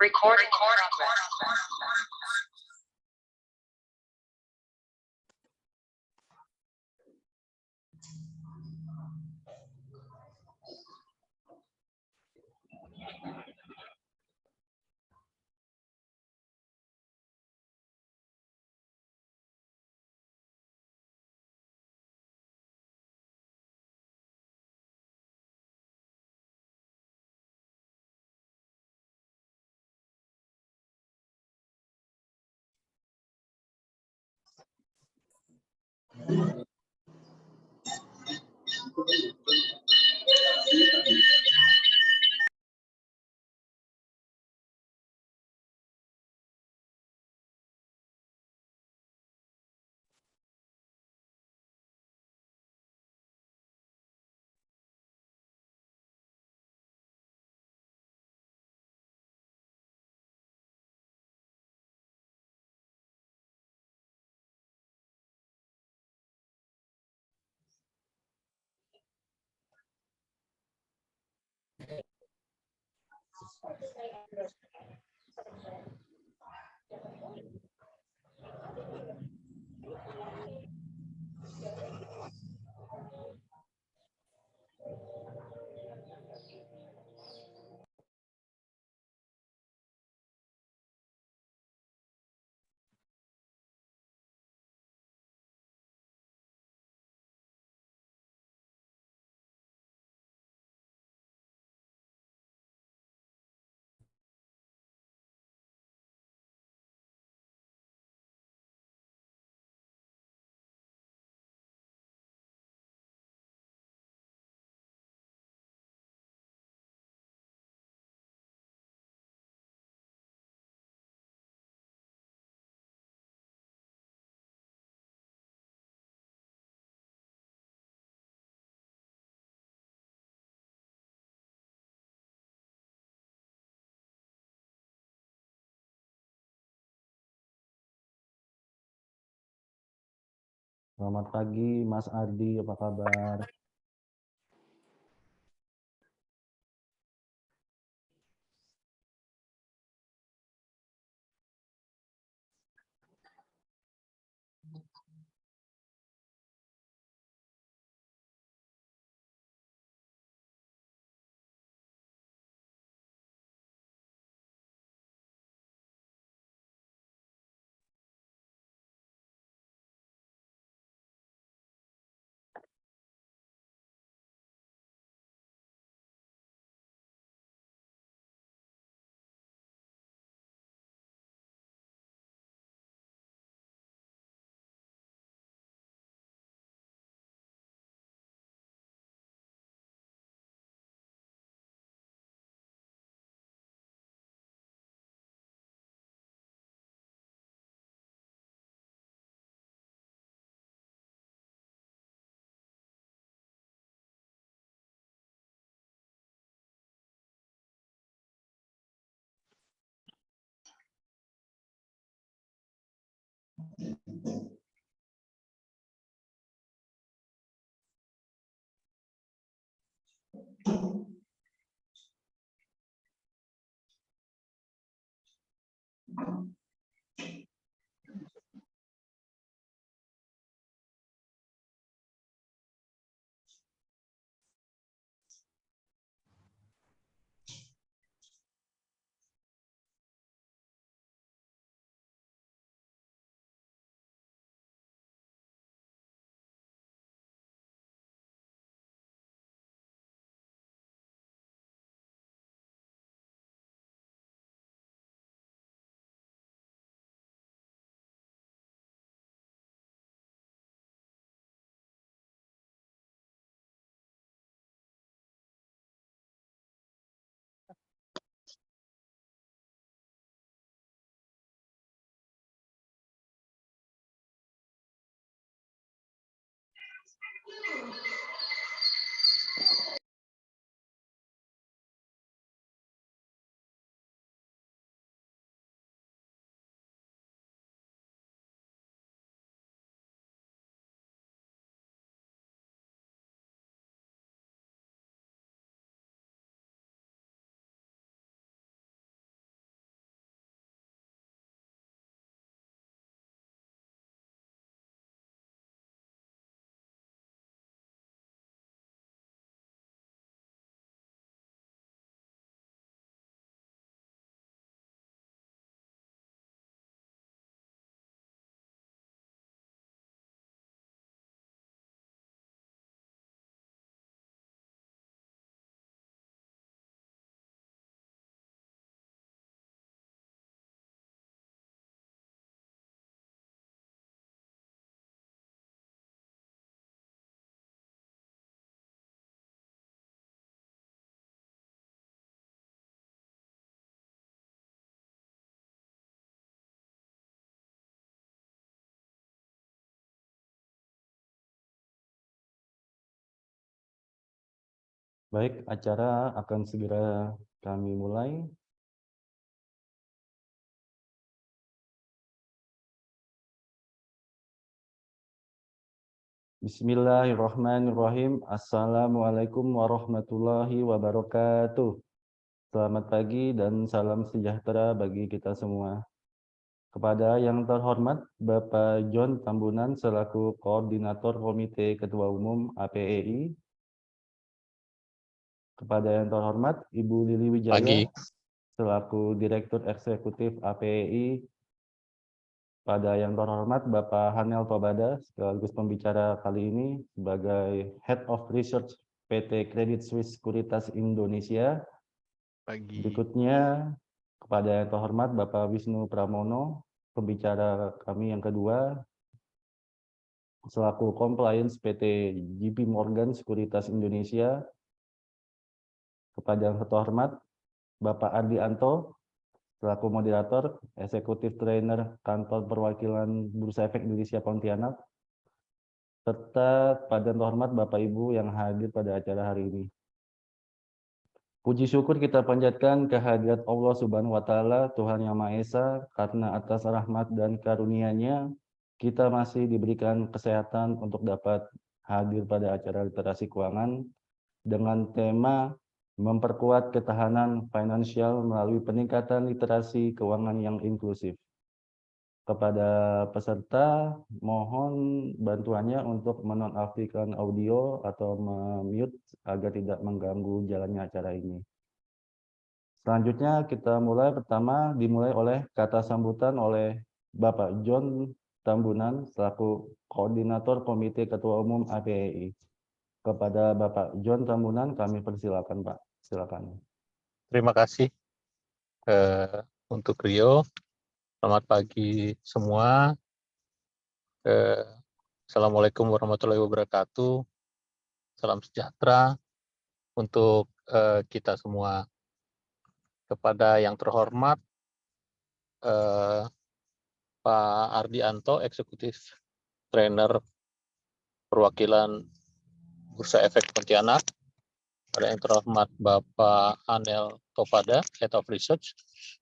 Recording in progress. Selamat pagi, Mas Ardi, apa kabar? Baik, acara akan segera kami mulai. Bismillahirrahmanirrahim. Assalamualaikum warahmatullahi wabarakatuh. Selamat pagi dan salam sejahtera bagi kita semua. Kepada yang terhormat Bapak John Tambunan selaku Koordinator Komite Ketua Umum APEI. Kepada yang terhormat Ibu Lili Wijaya selaku Direktur Eksekutif APEI. Pada yang terhormat Bapak Hanel Tobada sekaligus pembicara kali ini sebagai Head of Research PT Credit Suisse Sekuritas Indonesia. Berikutnya kepada yang terhormat Bapak Wisnu Pramono, pembicara kami yang kedua selaku Compliance PT JP Morgan Sekuritas Indonesia. Kepada yang terhormat Bapak Ardi Anto selaku moderator Eksekutif Trainer Kantor Perwakilan Bursa Efek Indonesia Pontianak, serta pada yang terhormat Bapak Ibu yang hadir pada acara hari ini. Puji syukur kita panjatkan kehadirat Allah Subhanahu wa Ta'ala, Tuhan Yang Maha Esa, karena atas rahmat dan karunia-Nya kita masih diberikan kesehatan untuk dapat hadir pada acara literasi keuangan dengan tema memperkuat ketahanan finansial melalui peningkatan literasi keuangan yang inklusif. Kepada peserta, mohon bantuannya untuk menonaktifkan audio atau mute agar tidak mengganggu jalannya acara ini. Selanjutnya kita dimulai oleh kata sambutan oleh Bapak John Tambunan selaku Koordinator Komite Ketua Umum APEI. Kepada Bapak John Tambunan kami persilakan, Pak. Silakan. Terima kasih untuk Rio. Selamat pagi semua. Assalamualaikum warahmatullahi wabarakatuh. Salam sejahtera untuk kita semua. Kepada yang terhormat Pak Ardi Anto, Eksekutif Trainer Perwakilan Bursa Efek Pontianak. Pada yang terhormat Bapak Hanel Topada, Head of Research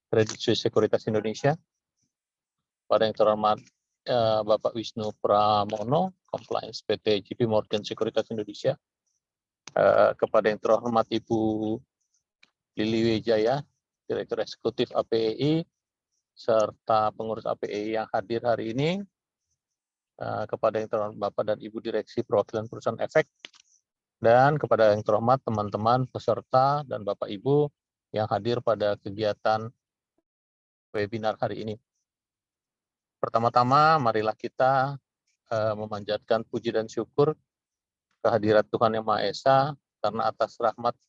Credit Suisse Sekuritas Indonesia. Pada yang terhormat Bapak Wisnu Pramono, Compliance PT JP Morgan Sekuritas Indonesia. Kepada yang terhormat Ibu Lili Wijaya, Direktur Eksekutif APEI, serta pengurus APEI yang hadir hari ini. Kepada yang terhormat Bapak dan Ibu Direksi Perwakilan Perusahaan Efek, dan kepada yang terhormat teman-teman peserta dan Bapak Ibu yang hadir pada kegiatan webinar hari ini. Pertama-tama, marilah kita memanjatkan puji dan syukur kehadirat Tuhan Yang Maha Esa, karena atas rahmat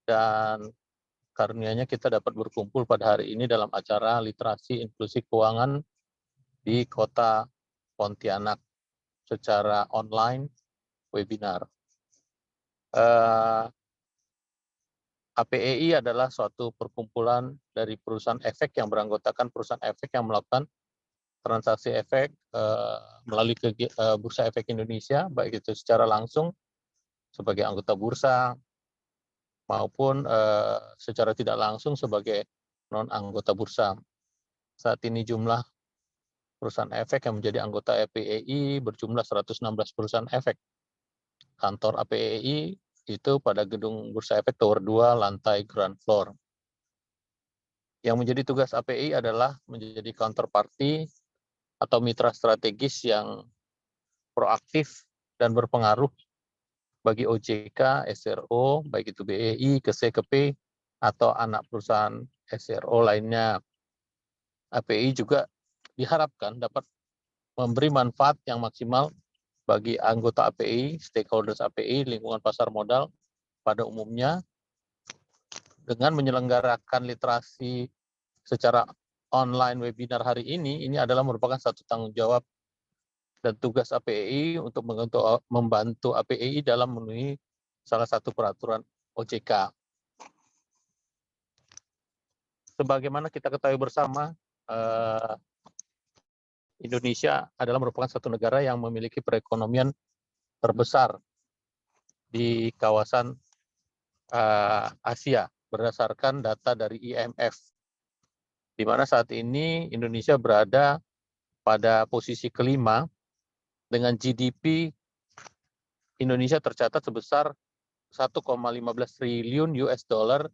dan karunia-Nya kita dapat berkumpul pada hari ini dalam acara literasi inklusi keuangan di Kota Pontianak secara online webinar. APEI adalah suatu perkumpulan dari perusahaan efek yang beranggotakan perusahaan efek yang melakukan transaksi efek melalui Bursa Efek Indonesia, baik itu secara langsung sebagai anggota bursa maupun secara tidak langsung sebagai non-anggota bursa. Saat ini jumlah perusahaan efek yang menjadi anggota APEI berjumlah 116 perusahaan efek. Kantor APEI itu pada gedung Bursa Efek Tower 2, lantai ground floor. Yang menjadi tugas APEI adalah menjadi counterparty atau mitra strategis yang proaktif dan berpengaruh bagi OJK, SRO, baik itu BEI, KSEKP, atau anak perusahaan SRO lainnya. APEI juga diharapkan dapat memberi manfaat yang maksimal bagi anggota APEI, stakeholders APEI, lingkungan pasar modal pada umumnya, dengan menyelenggarakan literasi secara online webinar hari ini adalah merupakan satu tanggung jawab dan tugas APEI untuk membantu APEI dalam memenuhi salah satu peraturan OJK. Sebagaimana kita ketahui bersama, Indonesia adalah merupakan satu negara yang memiliki perekonomian terbesar di kawasan Asia berdasarkan data dari IMF, di mana saat ini Indonesia berada pada posisi kelima dengan GDP Indonesia tercatat sebesar 1,15 triliun US dollar,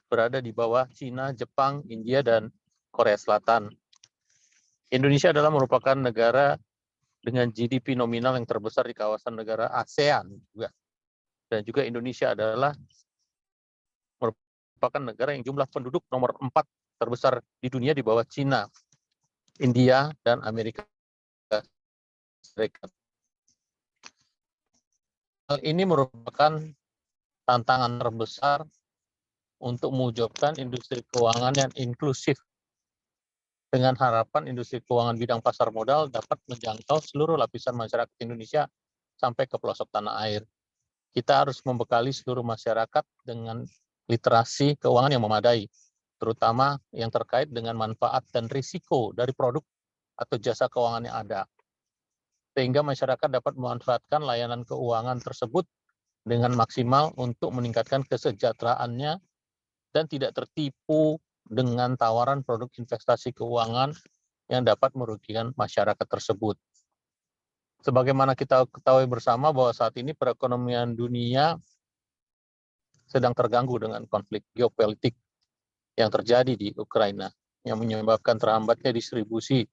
berada di bawah Cina, Jepang, India, dan Korea Selatan. Indonesia adalah merupakan negara dengan GDP nominal yang terbesar di kawasan negara ASEAN juga. Dan juga Indonesia adalah merupakan negara yang jumlah penduduk nomor 4 terbesar di dunia di bawah Cina, India, dan Amerika Serikat. Hal ini merupakan tantangan terbesar untuk mewujudkan industri keuangan yang inklusif, dengan harapan industri keuangan bidang pasar modal dapat menjangkau seluruh lapisan masyarakat Indonesia sampai ke pelosok tanah air. Kita harus membekali seluruh masyarakat dengan literasi keuangan yang memadai, terutama yang terkait dengan manfaat dan risiko dari produk atau jasa keuangan yang ada, sehingga masyarakat dapat memanfaatkan layanan keuangan tersebut dengan maksimal untuk meningkatkan kesejahteraannya dan tidak tertipu dengan tawaran produk investasi keuangan yang dapat merugikan masyarakat tersebut. Sebagaimana kita ketahui bersama bahwa saat ini perekonomian dunia sedang terganggu dengan konflik geopolitik yang terjadi di Ukraina, yang menyebabkan terhambatnya distribusi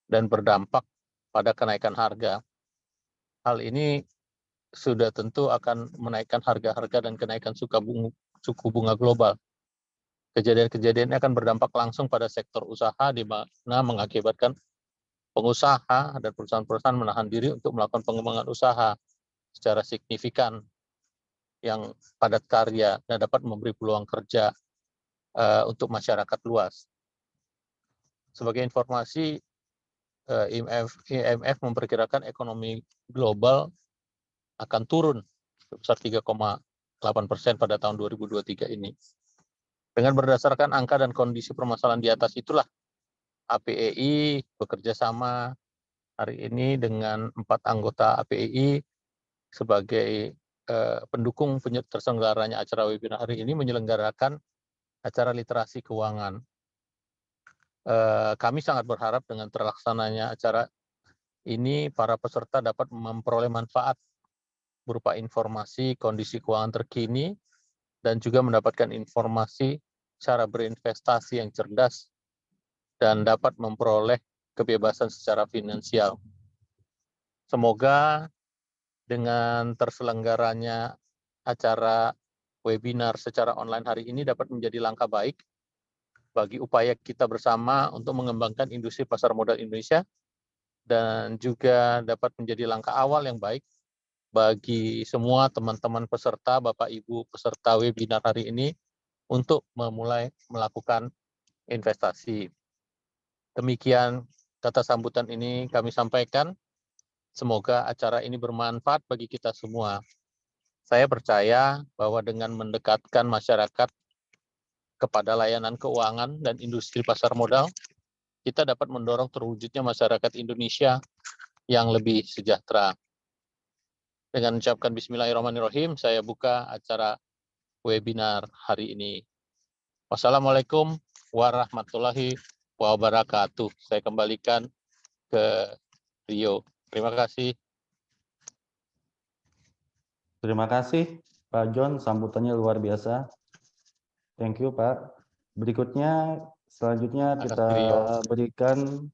dan berdampak pada kenaikan harga. Hal ini sudah tentu akan menaikkan harga-harga dan kenaikan suku bunga global. Kejadian-kejadian ini akan berdampak langsung pada sektor usaha, di mana mengakibatkan pengusaha dan perusahaan-perusahaan menahan diri untuk melakukan pengembangan usaha secara signifikan yang padat karya dan dapat memberi peluang kerja untuk masyarakat luas. Sebagai informasi, IMF memperkirakan ekonomi global akan turun sebesar 3,8% pada tahun 2023 ini. Dengan berdasarkan angka dan kondisi permasalahan di atas itulah APEI bekerja sama hari ini dengan 4 anggota APEI sebagai pendukung terselenggaranya acara webinar hari ini, menyelenggarakan acara literasi keuangan. Kami sangat berharap dengan terlaksananya acara ini, para peserta dapat memperoleh manfaat berupa informasi kondisi keuangan terkini dan juga mendapatkan informasi cara berinvestasi yang cerdas dan dapat memperoleh kebebasan secara finansial. Semoga dengan terselenggaranya acara webinar secara online hari ini dapat menjadi langkah baik bagi upaya kita bersama untuk mengembangkan industri pasar modal Indonesia, dan juga dapat menjadi langkah awal yang baik bagi semua teman-teman peserta, Bapak Ibu peserta webinar hari ini, untuk memulai melakukan investasi. Demikian kata sambutan ini kami sampaikan. Semoga acara ini bermanfaat bagi kita semua. Saya percaya bahwa dengan mendekatkan masyarakat kepada layanan keuangan dan industri pasar modal, kita dapat mendorong terwujudnya masyarakat Indonesia yang lebih sejahtera. Dengan mengucapkan bismillahirrahmanirrahim, saya buka acara webinar hari ini. Wassalamualaikum warahmatullahi wabarakatuh. Saya kembalikan ke Rio. Terima kasih. Terima kasih Pak John, sambutannya luar biasa. Thank you Pak. Selanjutnya kita berikan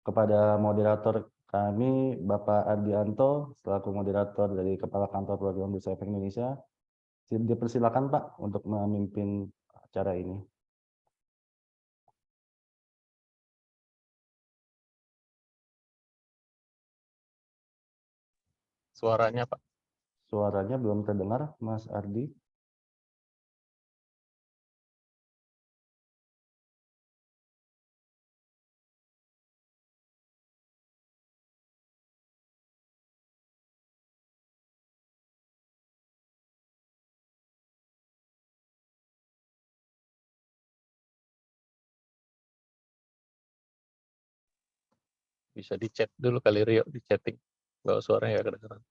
kepada moderator kami, Bapak Ardianto, selaku moderator dari Kepala Kantor Perwakilan Bursa Efek Indonesia. Dipersilakan Pak untuk memimpin acara ini. Suaranya Pak. Suaranya belum terdengar, Mas Ardi. Bisa di chat dulu kali Rio, di chatting. Bahwa suaranya nggak kedengeran.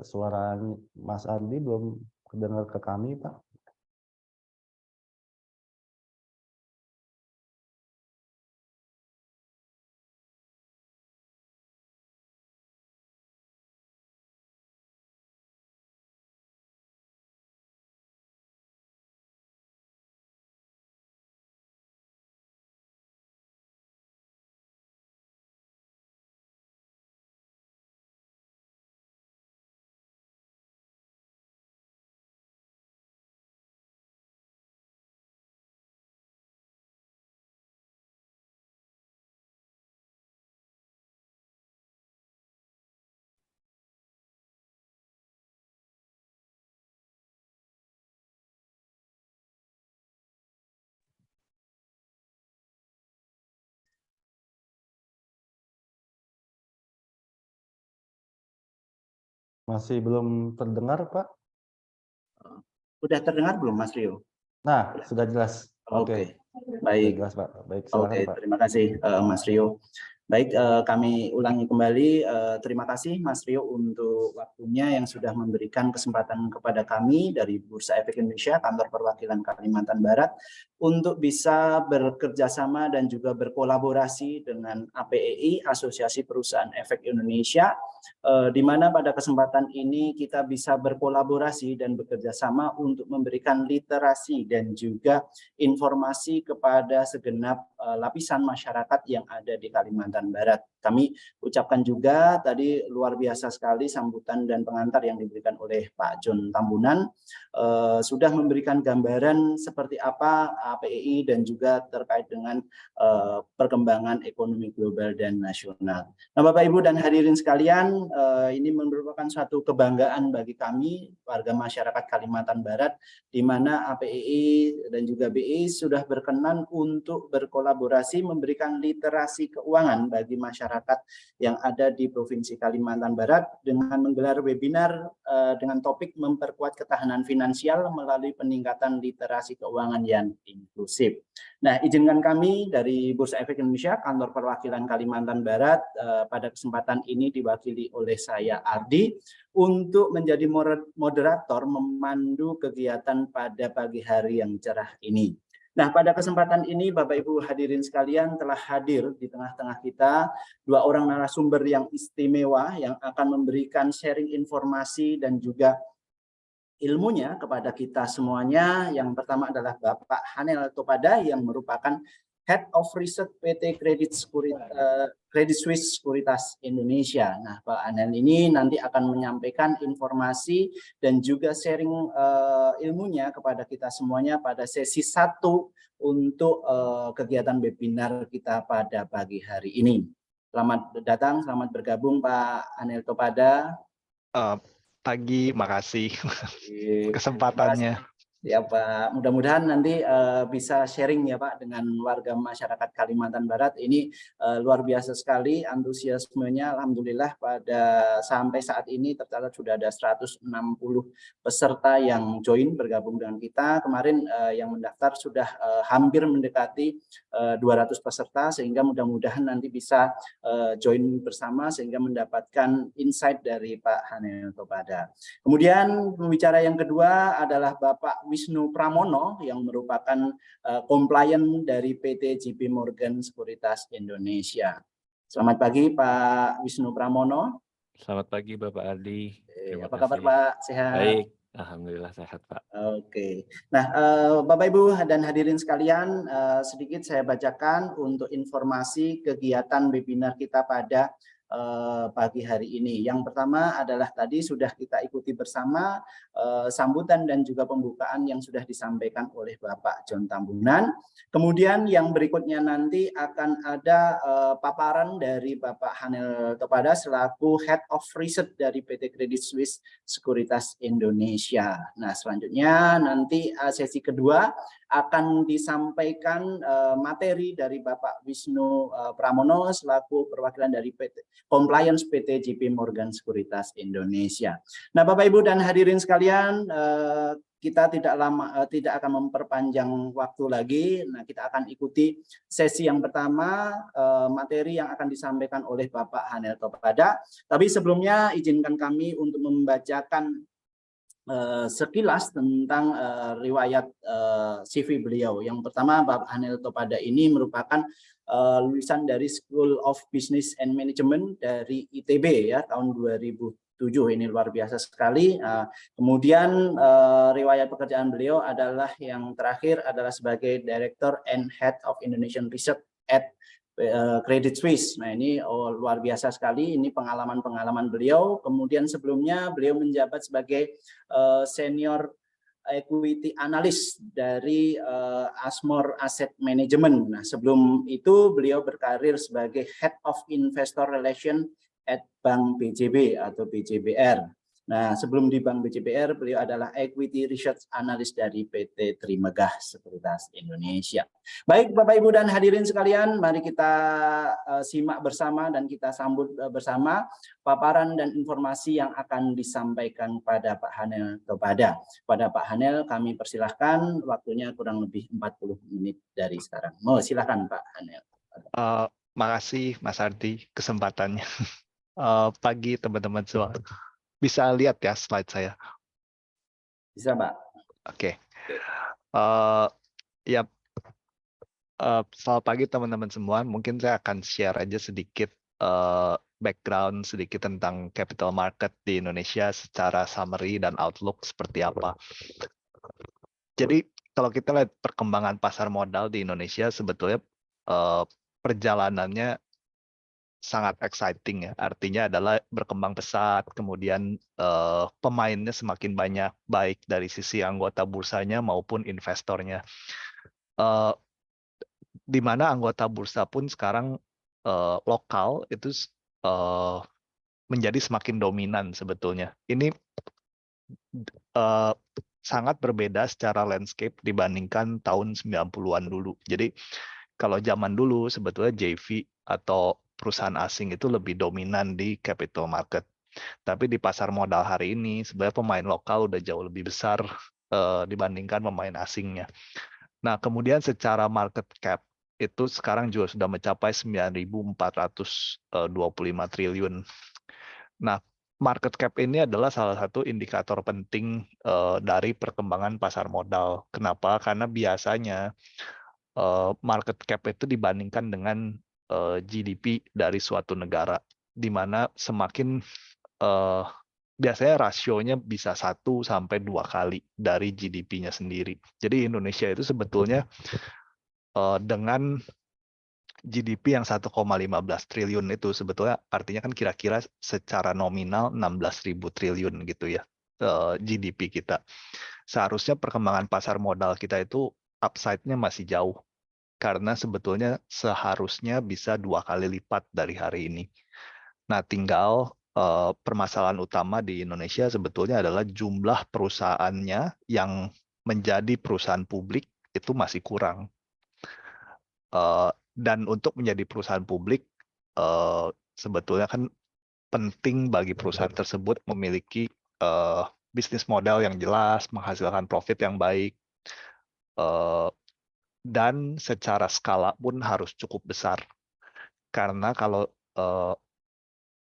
Suara Mas Ardi belum kedengar ke kami, Pak. Masih belum terdengar, Pak? Sudah terdengar belum, Mas Rio? Nah, sudah jelas. Oke. Oke, baik. Sudah jelas, Pak. Baik, silakan, Oke, Pak. terima kasih Mas Rio. Baik, kami ulangi kembali. Terima kasih Mas Rio untuk waktunya yang sudah memberikan kesempatan kepada kami dari Bursa Efek Indonesia, Kantor Perwakilan Kalimantan Barat, untuk bisa bekerja sama dan juga berkolaborasi dengan APEI, Asosiasi Perusahaan Efek Indonesia, di mana pada kesempatan ini kita bisa berkolaborasi dan bekerja sama untuk memberikan literasi dan juga informasi kepada segenap lapisan masyarakat yang ada di Kalimantan Barat. Kami ucapkan juga tadi luar biasa sekali sambutan dan pengantar yang diberikan oleh Pak John Tambunan, sudah memberikan gambaran seperti apa APEI dan juga terkait dengan perkembangan ekonomi global dan nasional. Nah, Bapak Ibu dan hadirin sekalian, ini merupakan suatu kebanggaan bagi kami warga masyarakat Kalimantan Barat, di mana APEI dan juga BI sudah berkenan untuk berkolaborasi memberikan literasi keuangan bagi masyarakat yang ada di Provinsi Kalimantan Barat dengan menggelar webinar dengan topik memperkuat ketahanan finansial melalui peningkatan literasi keuangan yang inklusif. Nah, izinkan kami dari Bursa Efek Indonesia, Kantor Perwakilan Kalimantan Barat, pada kesempatan ini diwakili oleh saya Ardi, untuk menjadi moderator memandu kegiatan pada pagi hari yang cerah ini. Nah, pada kesempatan ini Bapak Ibu hadirin sekalian telah hadir di tengah-tengah kita dua orang narasumber yang istimewa yang akan memberikan sharing informasi dan juga ilmunya kepada kita semuanya. Yang pertama adalah Bapak Hanel Topada yang merupakan Head of Research PT Credit Suisse Sekuritas Indonesia. Nah, Pak Hanel ini nanti akan menyampaikan informasi dan juga sharing ilmunya kepada kita semuanya pada sesi 1 untuk kegiatan webinar kita pada pagi hari ini. Selamat datang, selamat bergabung Pak Hanel Topada. Pagi, makasih kesempatannya. Ya Pak, mudah-mudahan nanti bisa sharing ya Pak dengan warga masyarakat Kalimantan Barat. Ini luar biasa sekali antusiasmenya, alhamdulillah pada sampai saat ini tercatat sudah ada 160 peserta yang join bergabung dengan kita. Kemarin yang mendaftar sudah hampir mendekati 200 peserta, sehingga mudah-mudahan nanti bisa join bersama sehingga mendapatkan insight dari Pak Hanel Topada. Kemudian pembicara yang kedua adalah Bapak Wisnu Pramono yang merupakan komplain dari PT JP Morgan Sekuritas Indonesia. Selamat pagi Pak Wisnu Pramono. Selamat pagi Bapak Ardi. Apa kabar Pak? Sehat? Baik, alhamdulillah sehat Pak. Oke. Nah, Bapak Ibu dan hadirin sekalian, sedikit saya bacakan untuk informasi kegiatan webinar kita pada pagi hari ini. Yang pertama adalah tadi sudah kita ikuti bersama sambutan dan juga pembukaan yang sudah disampaikan oleh Bapak John Tambunan. Kemudian yang berikutnya nanti akan ada paparan dari Bapak Hanel Topada selaku Head of Research dari PT Credit Suisse Sekuritas Indonesia. Nah, selanjutnya nanti sesi kedua akan disampaikan materi dari Bapak Wisnu Pramono selaku perwakilan dari Compliance PT JP Morgan Sekuritas Indonesia. Nah, Bapak Ibu dan hadirin sekalian, kita tidak akan memperpanjang waktu lagi. Nah, kita akan ikuti sesi yang pertama, materi yang akan disampaikan oleh Bapak Hanel Topada. Tapi sebelumnya izinkan kami untuk membacakan sekilas tentang riwayat CV beliau. Yang pertama, Bapak Hanel Topada ini merupakan lulusan dari School of Business and Management dari ITB ya tahun 2007. Ini luar biasa sekali. Kemudian riwayat pekerjaan beliau adalah yang terakhir adalah sebagai Director and Head of Indonesian Research at Credit Suisse. Nah, ini luar biasa sekali. Ini pengalaman-pengalaman beliau. Kemudian sebelumnya beliau menjabat sebagai senior equity analyst dari Asmore Asset Management. Nah, sebelum itu beliau berkarir sebagai Head of Investor Relation at Bank BJB atau BJBR. Nah, sebelum di Bank BJBR, beliau adalah Equity Research Analyst dari PT Trimegah Sekuritas Indonesia. Baik, Bapak, Ibu, dan hadirin sekalian, mari kita simak bersama dan kita sambut bersama paparan dan informasi yang akan disampaikan pada Pak Hanel Topada. Pada Pak Hanel, kami persilahkan, waktunya kurang lebih 40 menit dari sekarang. Silakan Pak Hanel. Makasih Mas Ardi kesempatannya. Pagi teman-teman semua. Bisa lihat ya slide saya? Bisa, Pak. Oke. Ya, selamat pagi teman-teman semua. Mungkin saya akan share aja sedikit background sedikit tentang capital market di Indonesia secara summary dan outlook seperti apa. Jadi kalau kita lihat perkembangan pasar modal di Indonesia sebetulnya perjalanannya sangat exciting ya, artinya adalah berkembang pesat, kemudian pemainnya semakin banyak, baik dari sisi anggota bursanya maupun investornya. Di mana anggota bursa pun sekarang lokal itu menjadi semakin dominan sebetulnya. Ini sangat berbeda secara landscape dibandingkan tahun 90-an dulu. Jadi kalau zaman dulu sebetulnya JV atau perusahaan asing itu lebih dominan di capital market. Tapi di pasar modal hari ini sebenarnya pemain lokal udah jauh lebih besar dibandingkan pemain asingnya. Nah, kemudian secara market cap itu sekarang juga sudah mencapai 9.425 triliun. Nah, market cap ini adalah salah satu indikator penting dari perkembangan pasar modal. Kenapa? Karena biasanya market cap itu dibandingkan dengan GDP dari suatu negara, di mana semakin biasanya rasionya bisa 1 sampai 2 kali dari GDP-nya sendiri. Jadi Indonesia itu sebetulnya dengan GDP yang 1,15 triliun itu sebetulnya artinya kan kira-kira secara nominal 16.000 triliun gitu ya GDP kita. Seharusnya perkembangan pasar modal kita itu upside-nya masih jauh. Karena sebetulnya seharusnya bisa 2 kali lipat dari hari ini. Nah, tinggal permasalahan utama di Indonesia sebetulnya adalah jumlah perusahaannya yang menjadi perusahaan publik itu masih kurang. Dan untuk menjadi perusahaan publik, sebetulnya kan penting bagi perusahaan tersebut memiliki bisnis model yang jelas, menghasilkan profit yang baik, dan secara skala pun harus cukup besar. Karena kalau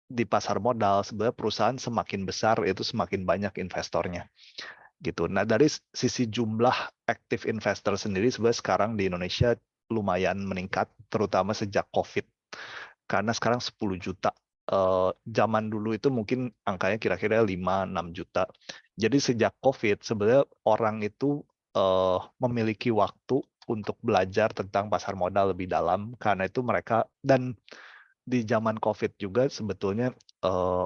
di pasar modal sebenarnya perusahaan semakin besar itu semakin banyak investornya. Gitu. Nah, dari sisi jumlah active investor sendiri sebenarnya sekarang di Indonesia lumayan meningkat, terutama sejak COVID. Karena sekarang 10 juta. Zaman dulu itu mungkin angkanya kira-kira 5-6 juta. Jadi sejak COVID sebenarnya orang itu memiliki waktu untuk belajar tentang pasar modal lebih dalam, karena itu mereka, dan di zaman COVID juga sebetulnya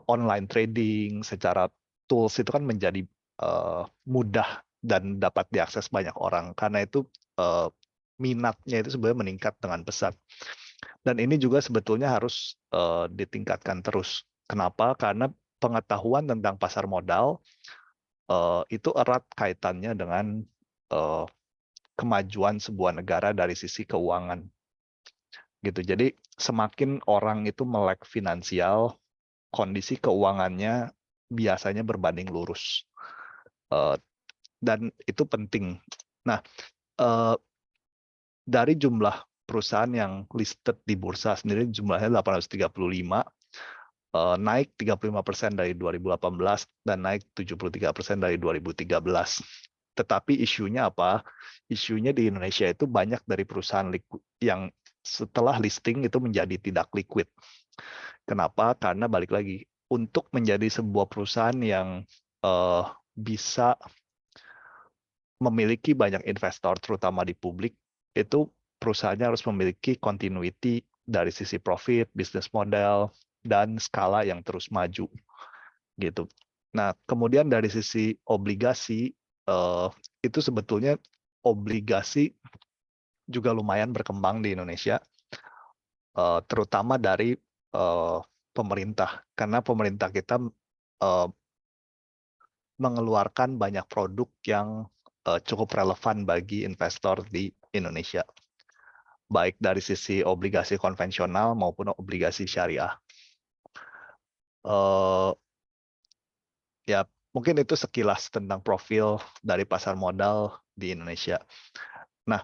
online trading secara tools itu kan menjadi mudah dan dapat diakses banyak orang, karena itu minatnya itu sebenarnya meningkat dengan pesat. Dan ini juga sebetulnya harus ditingkatkan terus. Kenapa? Karena pengetahuan tentang pasar modal itu erat kaitannya dengan kemajuan sebuah negara dari sisi keuangan. Gitu. Jadi semakin orang itu melek finansial, kondisi keuangannya biasanya berbanding lurus. Dan itu penting. Nah, dari jumlah perusahaan yang listed di bursa sendiri jumlahnya 835, naik 35% dari 2018 dan naik 73% dari 2013. Tetapi isunya apa? Isunya di Indonesia itu banyak dari perusahaan yang setelah listing itu menjadi tidak liquid. Kenapa? Karena balik lagi, untuk menjadi sebuah perusahaan yang bisa memiliki banyak investor, terutama di publik, itu perusahaannya harus memiliki continuity dari sisi profit, bisnis model, dan skala yang terus maju. Gitu. Nah, kemudian dari sisi obligasi, itu sebetulnya obligasi juga lumayan berkembang di Indonesia, terutama dari pemerintah, karena pemerintah kita mengeluarkan banyak produk yang cukup relevan bagi investor di Indonesia, baik dari sisi obligasi konvensional maupun obligasi syariah. Ya, mungkin itu sekilas tentang profil dari pasar modal di Indonesia. Nah,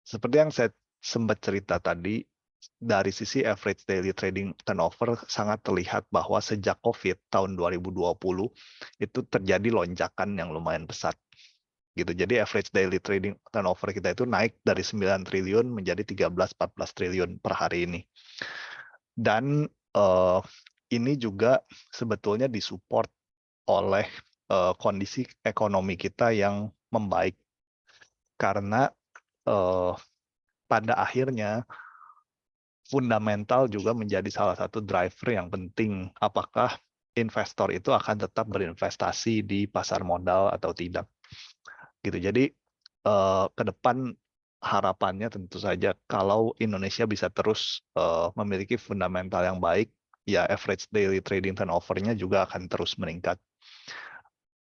seperti yang saya sempat cerita tadi, dari sisi average daily trading turnover sangat terlihat bahwa sejak COVID tahun 2020 itu terjadi lonjakan yang lumayan pesat. Gitu. Jadi average daily trading turnover kita itu naik dari 9 triliun menjadi 13-14 triliun per hari ini. Dan ini juga sebetulnya disupport oleh kondisi ekonomi kita yang membaik. Karena pada akhirnya fundamental juga menjadi salah satu driver yang penting. Apakah investor itu akan tetap berinvestasi di pasar modal atau tidak? Gitu. Jadi ke depan harapannya tentu saja kalau Indonesia bisa terus memiliki fundamental yang baik, ya average daily trading turnover-nya juga akan terus meningkat.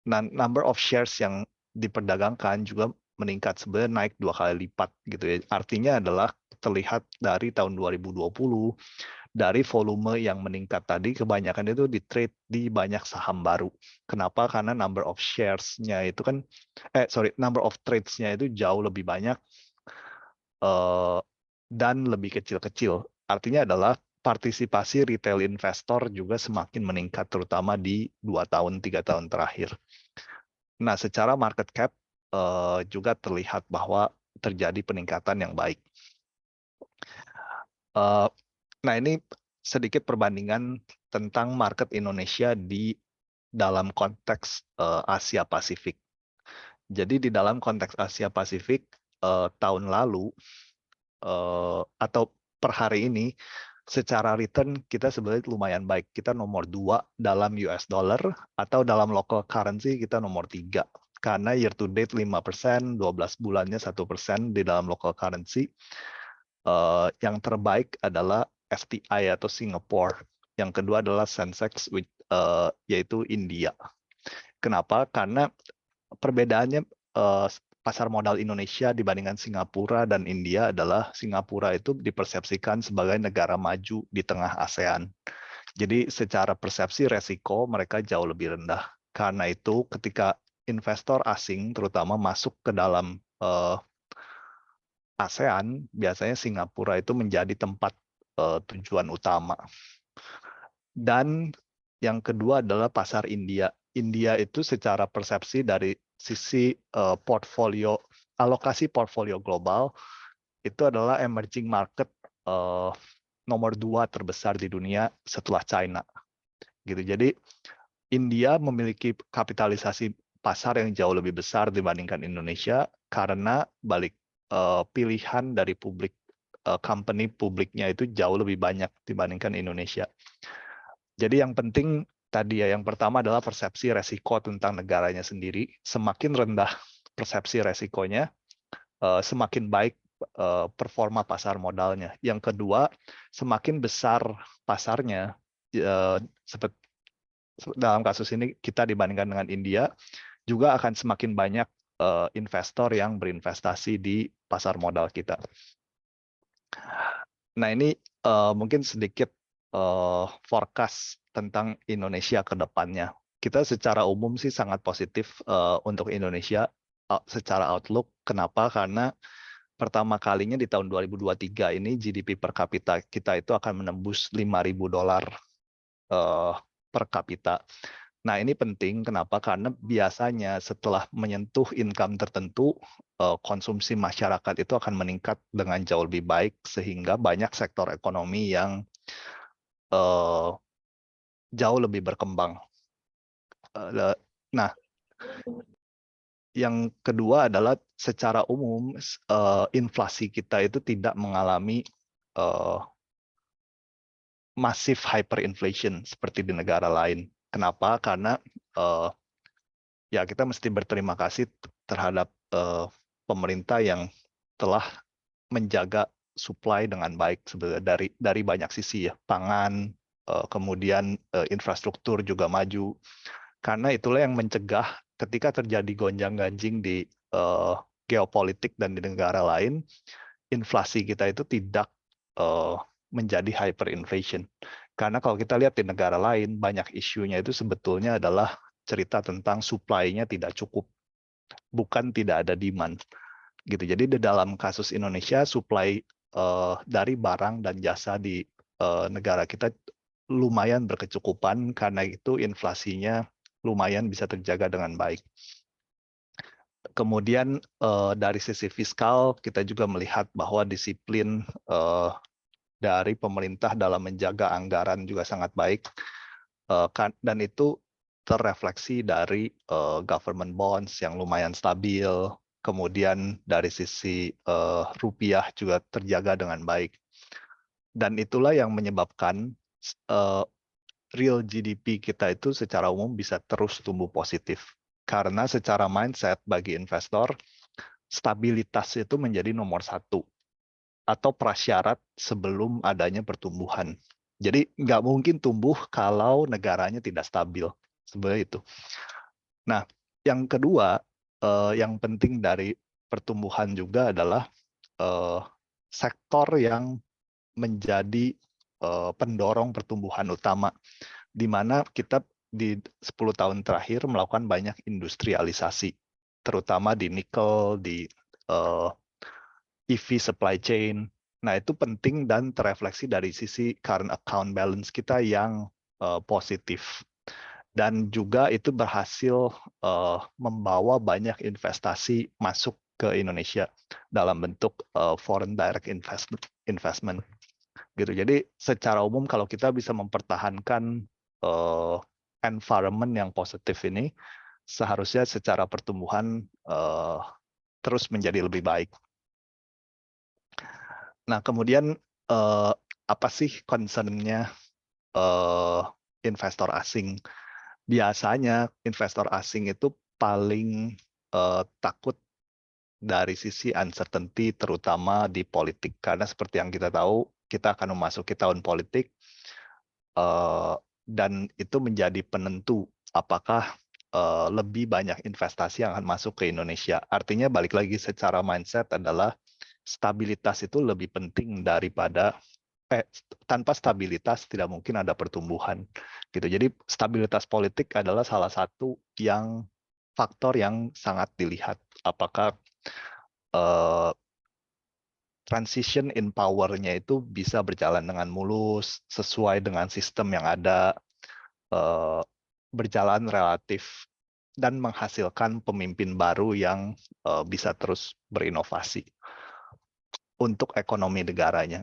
Nah, number of shares yang diperdagangkan juga meningkat, sebenarnya naik 2 kali lipat gitu ya. Artinya adalah terlihat dari tahun 2020 dari volume yang meningkat tadi kebanyakan itu di trade di banyak saham baru. Kenapa? Karena number of shares-nya itu kan number of trades-nya itu jauh lebih banyak dan lebih kecil-kecil. Artinya adalah partisipasi retail investor juga semakin meningkat terutama di 2 tahun 3 tahun terakhir. Nah, secara market cap juga terlihat bahwa terjadi peningkatan yang baik. Nah, ini sedikit perbandingan tentang market Indonesia di dalam konteks Asia Pasifik. Jadi di dalam konteks Asia Pasifik tahun lalu atau per hari ini secara return kita sebenarnya lumayan baik. Kita nomor 2 dalam US dollar atau dalam local currency kita nomor 3. Karena year to date 5%, 12 bulannya 1% di dalam local currency. Yang terbaik adalah FTI atau Singapore. Yang kedua adalah Sensex yaitu India. Kenapa? Karena perbedaannya pasar modal Indonesia dibandingkan Singapura dan India adalah Singapura itu dipersepsikan sebagai negara maju di tengah ASEAN. Jadi secara persepsi resiko mereka jauh lebih rendah. Karena itu ketika investor asing terutama masuk ke dalam ASEAN, biasanya Singapura itu menjadi tempat tujuan utama. Dan yang kedua adalah pasar India. India itu secara persepsi dari sisi alokasi portfolio global itu adalah emerging market nomor 2 terbesar di dunia setelah China. Gitu. Jadi India memiliki kapitalisasi pasar yang jauh lebih besar dibandingkan Indonesia karena pilihan dari company publiknya itu jauh lebih banyak dibandingkan Indonesia. Jadi yang penting tadi ya, yang pertama adalah persepsi resiko tentang negaranya sendiri. Semakin rendah persepsi resikonya, semakin baik performa pasar modalnya. Yang kedua, semakin besar pasarnya, seperti dalam kasus ini kita dibandingkan dengan India, juga akan semakin banyak investor yang berinvestasi di pasar modal kita. Nah, ini mungkin sedikit forecast tentang Indonesia ke depannya. Kita secara umum sih sangat positif untuk Indonesia secara outlook. Kenapa? Karena pertama kalinya di tahun 2023 ini GDP per kapita kita itu akan menembus $5.000 per kapita. Nah, ini penting. Kenapa? Karena biasanya setelah menyentuh income tertentu, konsumsi masyarakat itu akan meningkat dengan jauh lebih baik, sehingga banyak sektor ekonomi yang jauh lebih berkembang. Nah, yang kedua adalah secara umum inflasi kita itu tidak mengalami massive hyperinflation seperti di negara lain. Kenapa? Karena ya kita mesti berterima kasih terhadap pemerintah yang telah menjaga supply dengan baik sebenarnya dari banyak sisi ya, pangan, kemudian infrastruktur juga maju. Karena itulah yang mencegah ketika terjadi gonjang-ganjing di geopolitik dan di negara lain, inflasi kita itu tidak menjadi hyperinflation. Karena kalau kita lihat di negara lain, banyak isunya itu sebetulnya adalah cerita tentang supply-nya tidak cukup, bukan tidak ada demand. Gitu. Jadi di dalam kasus Indonesia, supply dari barang dan jasa di negara kita lumayan berkecukupan, karena itu inflasinya lumayan bisa terjaga dengan baik. Kemudian dari sisi fiskal, kita juga melihat bahwa disiplin dari pemerintah dalam menjaga anggaran juga sangat baik, dan itu terrefleksi dari government bonds yang lumayan stabil, kemudian dari sisi rupiah juga terjaga dengan baik. Dan itulah yang menyebabkan real GDP kita itu secara umum bisa terus tumbuh positif. Karena secara mindset bagi investor, stabilitas itu menjadi nomor satu atau prasyarat sebelum adanya pertumbuhan. Jadi nggak mungkin tumbuh kalau negaranya tidak stabil. Sebenarnya itu. Nah, yang kedua, yang penting dari pertumbuhan juga adalah sektor yang menjadi pendorong pertumbuhan utama, di mana kita di 10 tahun terakhir melakukan banyak industrialisasi, terutama di nikel, di EV supply chain. Nah, itu penting dan terefleksi dari sisi current account balance kita yang positif. Dan juga itu berhasil membawa banyak investasi masuk ke Indonesia dalam bentuk foreign direct investment. Gitu. Jadi secara umum kalau kita bisa mempertahankan environment yang positif ini, seharusnya secara pertumbuhan terus menjadi lebih baik. Nah, kemudian apa sih concern-nya investor asing? Biasanya investor asing itu paling takut dari sisi uncertainty, terutama di politik. Karena seperti yang kita tahu, kita akan memasuki tahun politik, dan itu menjadi penentu apakah lebih banyak investasi yang akan masuk ke Indonesia. Artinya balik lagi secara mindset adalah stabilitas itu lebih penting daripada tanpa stabilitas tidak mungkin ada pertumbuhan gitu. Jadi stabilitas politik adalah salah satu faktor yang sangat dilihat, apakah transition in power-nya itu bisa berjalan dengan mulus, sesuai dengan sistem yang ada, berjalan relatif, dan menghasilkan pemimpin baru yang bisa terus berinovasi untuk ekonomi negaranya.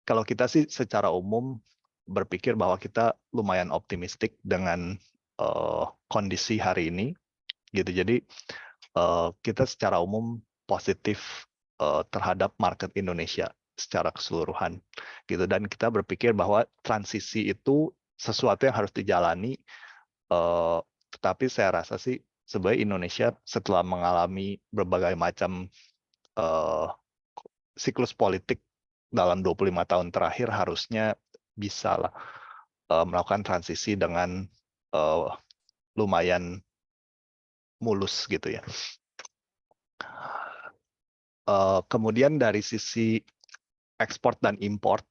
Kalau kita sih secara umum berpikir bahwa kita lumayan optimistik dengan kondisi hari ini, gitu. Jadi kita secara umum positif terhadap market Indonesia secara keseluruhan, gitu. Dan kita berpikir bahwa transisi itu sesuatu yang harus dijalani, tetapi saya rasa sih sebenarnya Indonesia setelah mengalami berbagai macam siklus politik dalam 25 tahun terakhir harusnya bisa lah melakukan transisi dengan lumayan mulus gitu ya. Kemudian dari sisi ekspor dan import,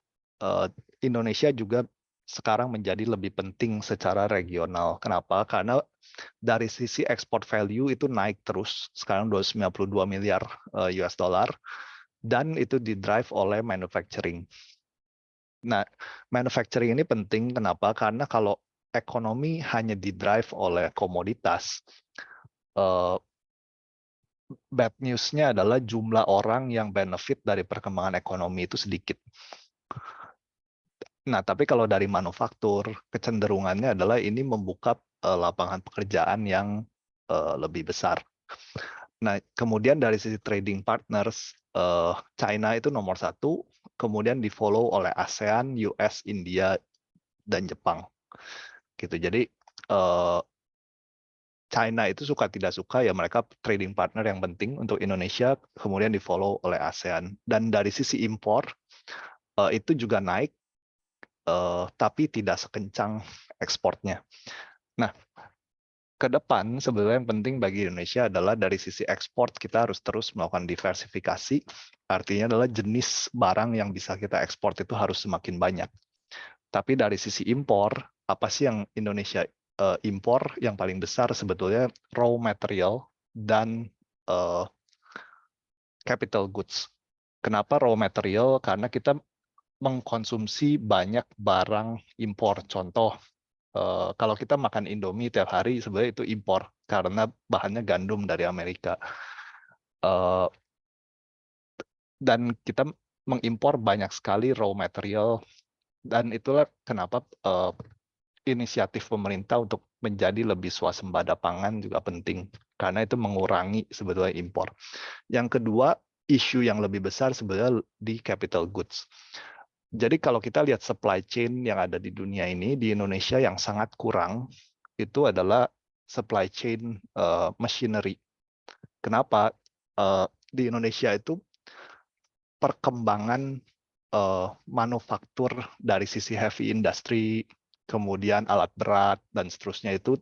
Indonesia juga sekarang menjadi lebih penting secara regional. Kenapa? Karena dari sisi export value itu naik terus, sekarang 292 miliar US dollar, dan itu didrive oleh manufacturing. Nah, manufacturing ini penting, kenapa? Karena kalau ekonomi hanya didrive oleh komoditas, bad news-nya adalah jumlah orang yang benefit dari perkembangan ekonomi itu sedikit. Nah, tapi kalau dari manufaktur, kecenderungannya adalah ini membuka lapangan pekerjaan yang lebih besar. Nah, kemudian dari sisi trading partners, China itu nomor 1, kemudian di-follow oleh ASEAN, US, India, dan Jepang. Gitu. Jadi China itu suka tidak suka ya mereka trading partner yang penting untuk Indonesia, kemudian di-follow oleh ASEAN. Dan dari sisi impor itu juga naik, tapi tidak sekencang ekspornya. Nah, ke depan sebenarnya yang penting bagi Indonesia adalah dari sisi ekspor kita harus terus melakukan diversifikasi. Artinya adalah jenis barang yang bisa kita ekspor itu harus semakin banyak. Tapi dari sisi impor, apa sih yang Indonesia impor yang paling besar sebetulnya raw material dan capital goods. Kenapa raw material? Karena kita mengkonsumsi banyak barang impor. Contoh, kalau kita makan Indomie tiap hari sebenarnya itu impor karena bahannya gandum dari Amerika. Dan kita mengimpor banyak sekali raw material, dan itulah kenapa inisiatif pemerintah untuk menjadi lebih swasembada pangan juga penting, karena itu mengurangi sebetulnya impor. Yang kedua, isu yang lebih besar sebenarnya di capital goods. Jadi kalau kita lihat supply chain yang ada di dunia ini, di Indonesia yang sangat kurang, itu adalah supply chain machinery. Kenapa? Di Indonesia itu perkembangan manufaktur dari sisi heavy industry, kemudian alat berat, dan seterusnya itu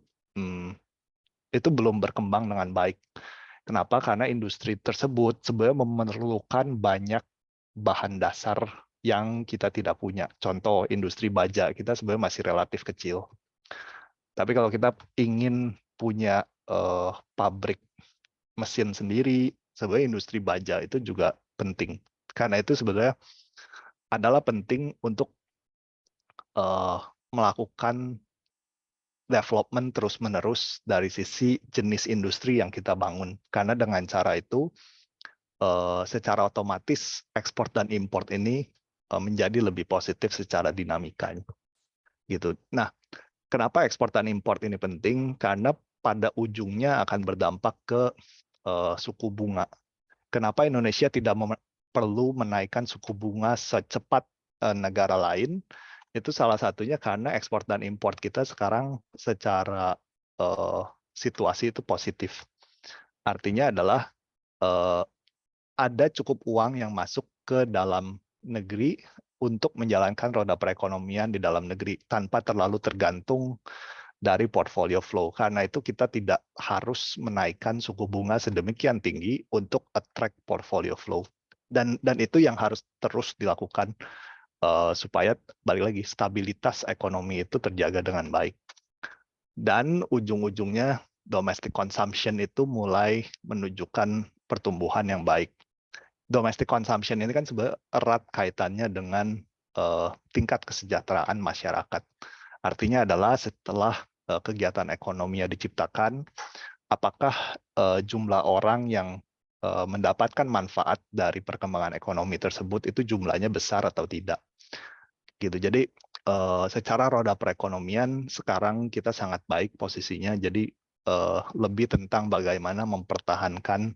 belum berkembang dengan baik. Kenapa? Karena industri tersebut sebenarnya memerlukan banyak bahan dasar yang kita tidak punya. Contoh, industri baja kita sebenarnya masih relatif kecil. Tapi kalau kita ingin punya pabrik mesin sendiri, sebenarnya industri baja itu juga penting. Karena itu sebenarnya adalah penting untuk melakukan development terus-menerus dari sisi jenis industri yang kita bangun. Karena dengan cara itu, secara otomatis ekspor dan import ini menjadi lebih positif secara dinamikanya. Gitu. Nah, kenapa ekspor dan import ini penting? Karena pada ujungnya akan berdampak ke suku bunga. Kenapa Indonesia tidak perlu menaikkan suku bunga secepat negara lain? Itu salah satunya karena ekspor dan import kita sekarang secara situasi itu positif. Artinya adalah ada cukup uang yang masuk ke dalam negeri untuk menjalankan roda perekonomian di dalam negeri tanpa terlalu tergantung dari portfolio flow. Karena itu kita tidak harus menaikkan suku bunga sedemikian tinggi untuk attract portfolio flow. Dan itu yang harus terus dilakukan supaya balik lagi stabilitas ekonomi itu terjaga dengan baik. Dan ujung-ujungnya domestic consumption itu mulai menunjukkan pertumbuhan yang baik. Domestic consumption ini kan sebenarnya erat kaitannya dengan tingkat kesejahteraan masyarakat. Artinya adalah setelah kegiatan ekonomi yang diciptakan, apakah jumlah orang yang mendapatkan manfaat dari perkembangan ekonomi tersebut itu jumlahnya besar atau tidak. Gitu. Jadi secara roda perekonomian sekarang kita sangat baik posisinya. Jadi lebih tentang bagaimana mempertahankan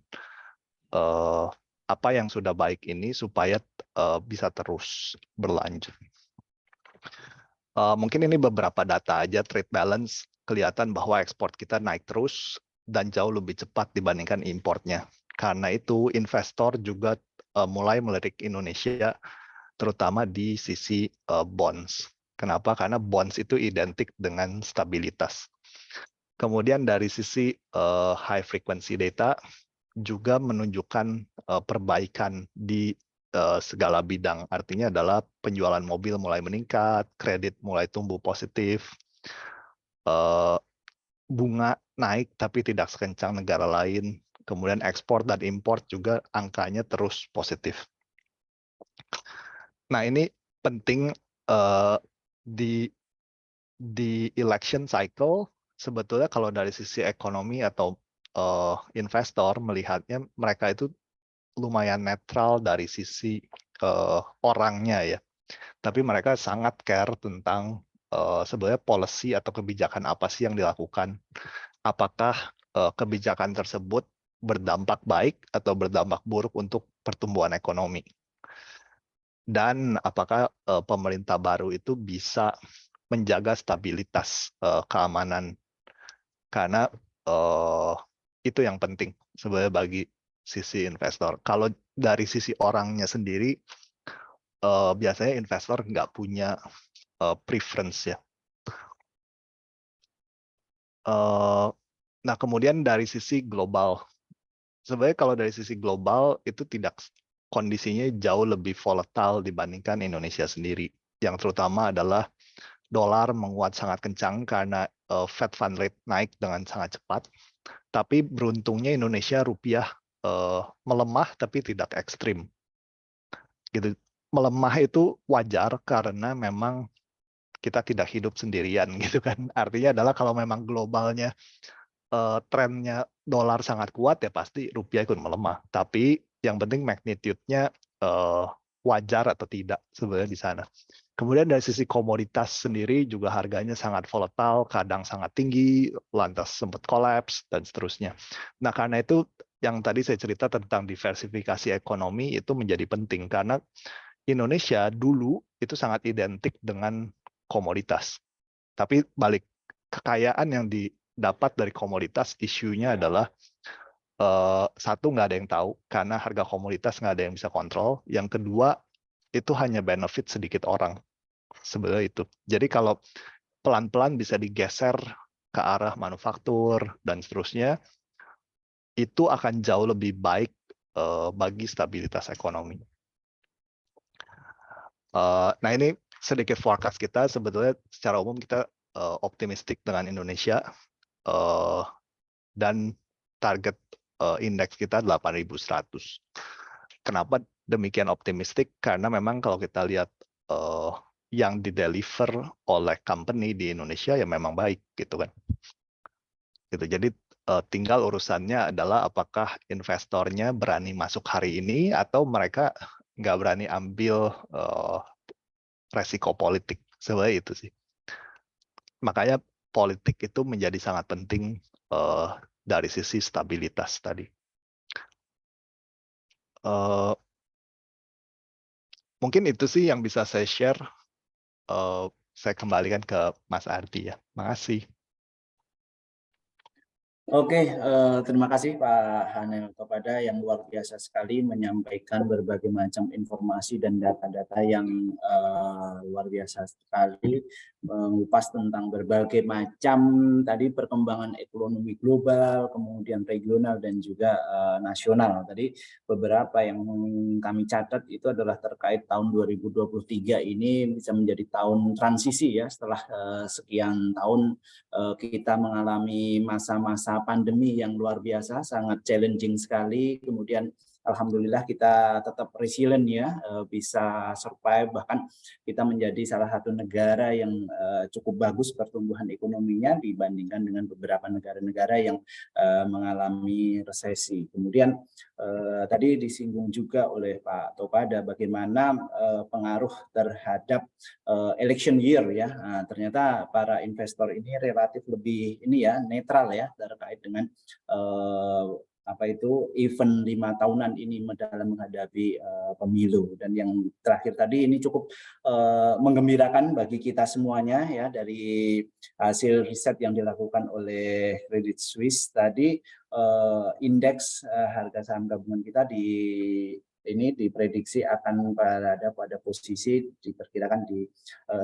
apa yang sudah baik ini supaya bisa terus berlanjut. Mungkin ini beberapa data aja, trade balance kelihatan bahwa ekspor kita naik terus dan jauh lebih cepat dibandingkan importnya. Karena itu investor juga mulai melirik Indonesia terutama di sisi bonds. Kenapa? Karena bonds itu identik dengan stabilitas. Kemudian dari sisi high frequency data juga menunjukkan perbaikan di segala bidang. Artinya adalah penjualan mobil mulai meningkat, kredit mulai tumbuh positif, bunga naik tapi tidak sekencang negara lain. Kemudian ekspor dan impor juga angkanya terus positif. Nah, ini penting di election cycle. Sebetulnya kalau dari sisi ekonomi atau investor melihatnya mereka itu lumayan netral dari sisi orangnya ya. Tapi mereka sangat care tentang sebenarnya policy atau kebijakan apa sih yang dilakukan. Apakah kebijakan tersebut berdampak baik atau berdampak buruk untuk pertumbuhan ekonomi. Dan apakah pemerintah baru itu bisa menjaga stabilitas keamanan. Karena itu yang penting sebenarnya bagi sisi investor. Kalau dari sisi orangnya sendiri, biasanya investor nggak punya preference ya. Nah, kemudian dari sisi global, sebenarnya kalau dari sisi global itu kondisinya jauh lebih volatile dibandingkan Indonesia sendiri. Yang terutama adalah dolar menguat sangat kencang karena Fed Fund Rate naik dengan sangat cepat. Tapi beruntungnya Indonesia rupiah melemah tapi tidak ekstrim. Gitu. Melemah itu wajar karena memang kita tidak hidup sendirian gitu kan. Artinya adalah kalau memang globalnya trennya dolar sangat kuat ya pasti rupiah ikut melemah. Tapi yang penting magnitude-nya wajar atau tidak sebenarnya di sana. Kemudian dari sisi komoditas sendiri juga harganya sangat volatile, kadang sangat tinggi, lantas sempat kolaps, dan seterusnya. Nah, karena itu yang tadi saya cerita tentang diversifikasi ekonomi itu menjadi penting, karena Indonesia dulu itu sangat identik dengan komoditas. Tapi balik kekayaan yang didapat dari komoditas, isunya adalah satu, nggak ada yang tahu, karena harga komoditas nggak ada yang bisa kontrol. Yang kedua, itu hanya benefit sedikit orang. Sebenarnya itu. Jadi kalau pelan-pelan bisa digeser ke arah manufaktur dan seterusnya, itu akan jauh lebih baik bagi stabilitas ekonomi. Nah, ini sedikit forecast kita. Sebetulnya secara umum kita optimistik dengan Indonesia dan target indeks kita 8.100. Kenapa demikian optimistik? Karena memang kalau kita lihat yang dideliver oleh company di Indonesia ya memang baik gitu kan. Gitu. Jadi tinggal urusannya adalah apakah investornya berani masuk hari ini atau mereka nggak berani ambil resiko politik. Sebenarnya itu sih. Makanya politik itu menjadi sangat penting dari sisi stabilitas tadi. Mungkin itu sih yang bisa saya share. Saya kembalikan ke Mas Ardi ya. Makasih. Oke, terima kasih Pak Hanel Topada yang luar biasa sekali menyampaikan berbagai macam informasi dan data-data yang luar biasa sekali mengupas tentang berbagai macam tadi perkembangan ekonomi global, kemudian regional dan juga nasional. Tadi beberapa yang kami catat itu adalah terkait tahun 2023 ini bisa menjadi tahun transisi ya setelah sekian tahun kita mengalami masa-masa pandemi yang luar biasa, sangat challenging sekali. Kemudian alhamdulillah kita tetap resilient ya, bisa survive, bahkan kita menjadi salah satu negara yang cukup bagus pertumbuhan ekonominya dibandingkan dengan beberapa negara-negara yang mengalami resesi. Kemudian tadi disinggung juga oleh Pak Topada bagaimana pengaruh terhadap election year ya. Nah, ternyata para investor ini relatif lebih ini ya netral ya terkait dengan apa itu event 5 tahunan ini dalam menghadapi pemilu. Dan yang terakhir tadi ini cukup menggembirakan bagi kita semuanya ya, dari hasil riset yang dilakukan oleh Credit Suisse tadi, indeks harga saham gabungan kita di ini diprediksi akan berada pada posisi diperkirakan di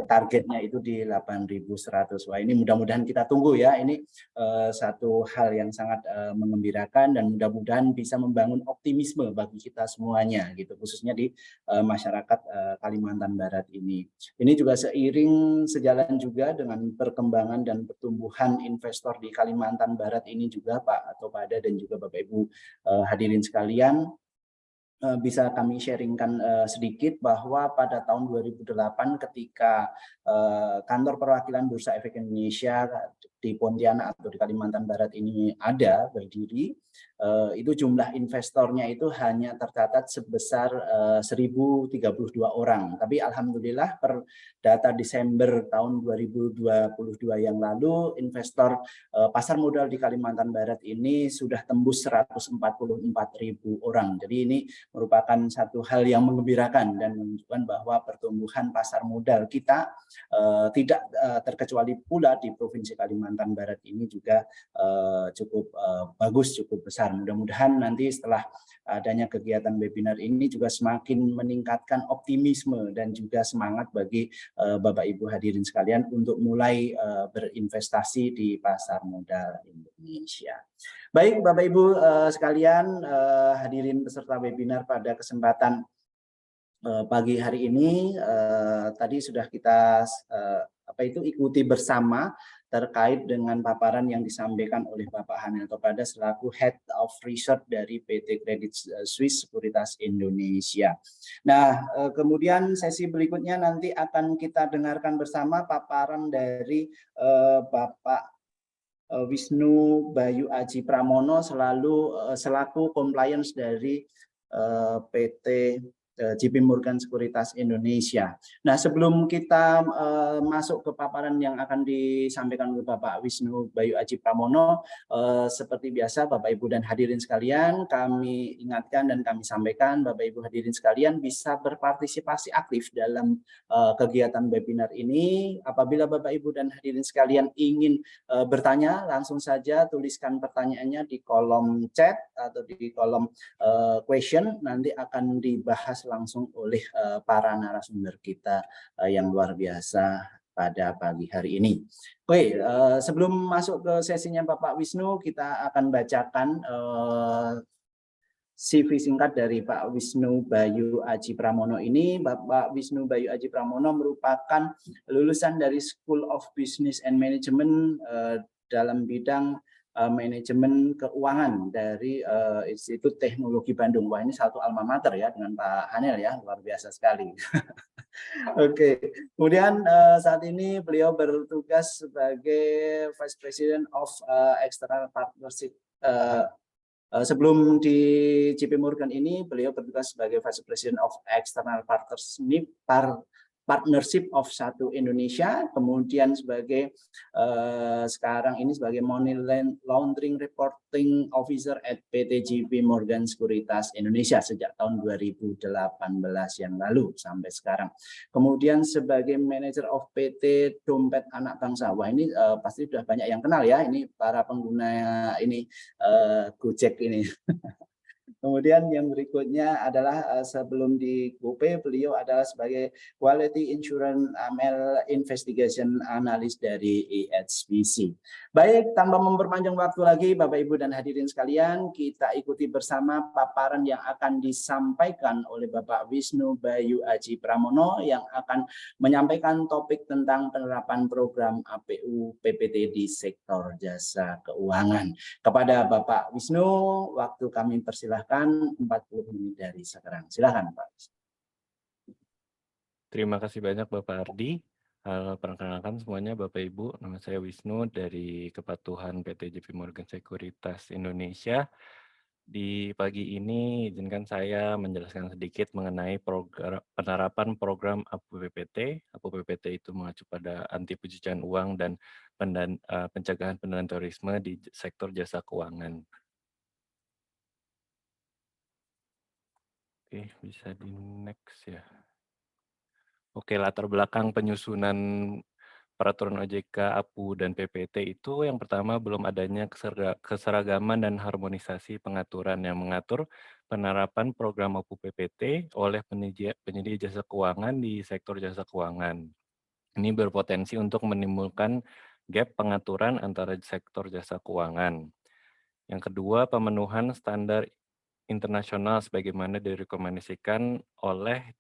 targetnya itu di 8.100. Wah, ini mudah-mudahan kita tunggu ya. Ini satu hal yang sangat mengembirakan dan mudah-mudahan bisa membangun optimisme bagi kita semuanya gitu, khususnya di masyarakat Kalimantan Barat ini. Ini juga sejalan juga dengan perkembangan dan pertumbuhan investor di Kalimantan Barat ini juga Pak Topada dan juga Bapak Ibu hadirin sekalian. Bisa kami sharingkan sedikit bahwa pada tahun 2008 ketika kantor perwakilan Bursa Efek Indonesia di Pontianak atau di Kalimantan Barat ini ada berdiri, itu jumlah investornya itu hanya tercatat sebesar 1.032 orang. Tapi alhamdulillah per data Desember tahun 2022 yang lalu, investor pasar modal di Kalimantan Barat ini sudah tembus 144.000 orang. Jadi ini merupakan satu hal yang menggembirakan dan menunjukkan bahwa pertumbuhan pasar modal kita tidak terkecuali pula di Provinsi Kalimantan Barat ini juga cukup bagus, cukup besar. Mudah-mudahan nanti setelah adanya kegiatan webinar ini juga semakin meningkatkan optimisme dan juga semangat bagi Bapak Ibu hadirin sekalian untuk mulai berinvestasi di pasar modal Indonesia. Baik Bapak Ibu sekalian, hadirin peserta webinar pada kesempatan pagi hari ini, tadi sudah kita ikuti bersama terkait dengan paparan yang disampaikan oleh Bapak Hanel Topada selaku Head of Research dari PT Credit Suisse Sekuritas Indonesia. Nah, kemudian sesi berikutnya nanti akan kita dengarkan bersama paparan dari Bapak Wisnu Bayu Aji Pramono selaku compliance dari PT JP Morgan Sekuritas Indonesia. Nah, sebelum kita masuk ke paparan yang akan disampaikan oleh Bapak Wisnu Bayu Aji Pramono, seperti biasa Bapak Ibu dan hadirin sekalian, kami ingatkan dan kami sampaikan Bapak Ibu hadirin sekalian bisa berpartisipasi aktif dalam kegiatan webinar ini. Apabila Bapak Ibu dan hadirin sekalian ingin bertanya, langsung saja tuliskan pertanyaannya di kolom chat atau di kolom question, nanti akan dibahas langsung oleh para narasumber kita yang luar biasa pada pagi hari ini. Oke, sebelum masuk ke sesinya Bapak Wisnu, kita akan bacakan CV singkat dari Pak Wisnu Bayu Aji Pramono ini. Bapak Wisnu Bayu Aji Pramono merupakan lulusan dari School of Business and Management dalam bidang manajemen keuangan dari Institut Teknologi Bandung. Wah, ini satu alma mater ya dengan Pak Hanel ya, luar biasa sekali. Oke, kemudian saat ini beliau bertugas sebagai Vice President of External Partnership. Sebelum di JP Morgan ini, beliau bertugas sebagai Vice President of External Partnership of Satu Indonesia, kemudian sebagai sekarang ini sebagai Money Laundering Reporting Officer at PT JP Morgan Sekuritas Indonesia sejak tahun 2018 yang lalu sampai sekarang. Kemudian sebagai Manager of PT Dompet Anak Bangsa. Wah, ini pasti sudah banyak yang kenal ya, ini para pengguna ini Gojek ini. Kemudian yang berikutnya adalah sebelum di GoPay, beliau adalah sebagai Quality Insurance AML Investigation Analyst dari IHSBC. Baik, tanpa memperpanjang waktu lagi, Bapak Ibu dan hadirin sekalian, kita ikuti bersama paparan yang akan disampaikan oleh Bapak Wisnu Bayu Aji Pramono yang akan menyampaikan topik tentang penerapan program APU PPT di sektor jasa keuangan. Kepada Bapak Wisnu, waktu kami persilahkan 40 menit dari sekarang. Silakan Pak. Terima kasih banyak Bapak Ardi. Perkenalkan semuanya Bapak Ibu, nama saya Wisnu dari Kepatuhan PT JP Morgan Sekuritas Indonesia. Di pagi ini izinkan saya menjelaskan sedikit mengenai penerapan program APU PPT. APU PPT itu mengacu pada anti pencucian uang dan pencegahan pendanaan terorisme di sektor jasa keuangan. Oke, bisa di next ya. Oke, latar belakang penyusunan peraturan OJK, APU, dan PPT itu yang pertama belum adanya keseragaman dan harmonisasi pengaturan yang mengatur penerapan program APU PPT oleh penyedia jasa keuangan di sektor jasa keuangan. Ini berpotensi untuk menimbulkan gap pengaturan antara sektor jasa keuangan. Yang kedua, pemenuhan standar internasional sebagaimana direkomendasikan oleh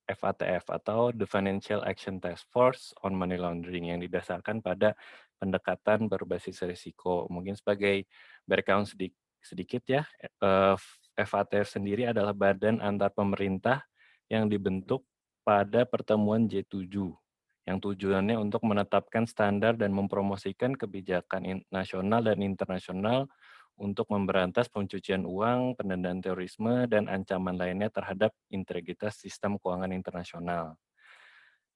FATF atau The Financial Action Task Force on Money Laundering yang didasarkan pada pendekatan berbasis risiko. Mungkin sebagai background sedikit ya, FATF sendiri adalah badan antar pemerintah yang dibentuk pada pertemuan G7 yang tujuannya untuk menetapkan standar dan mempromosikan kebijakan nasional dan internasional untuk memberantas pencucian uang, pendanaan terorisme, dan ancaman lainnya terhadap integritas sistem keuangan internasional.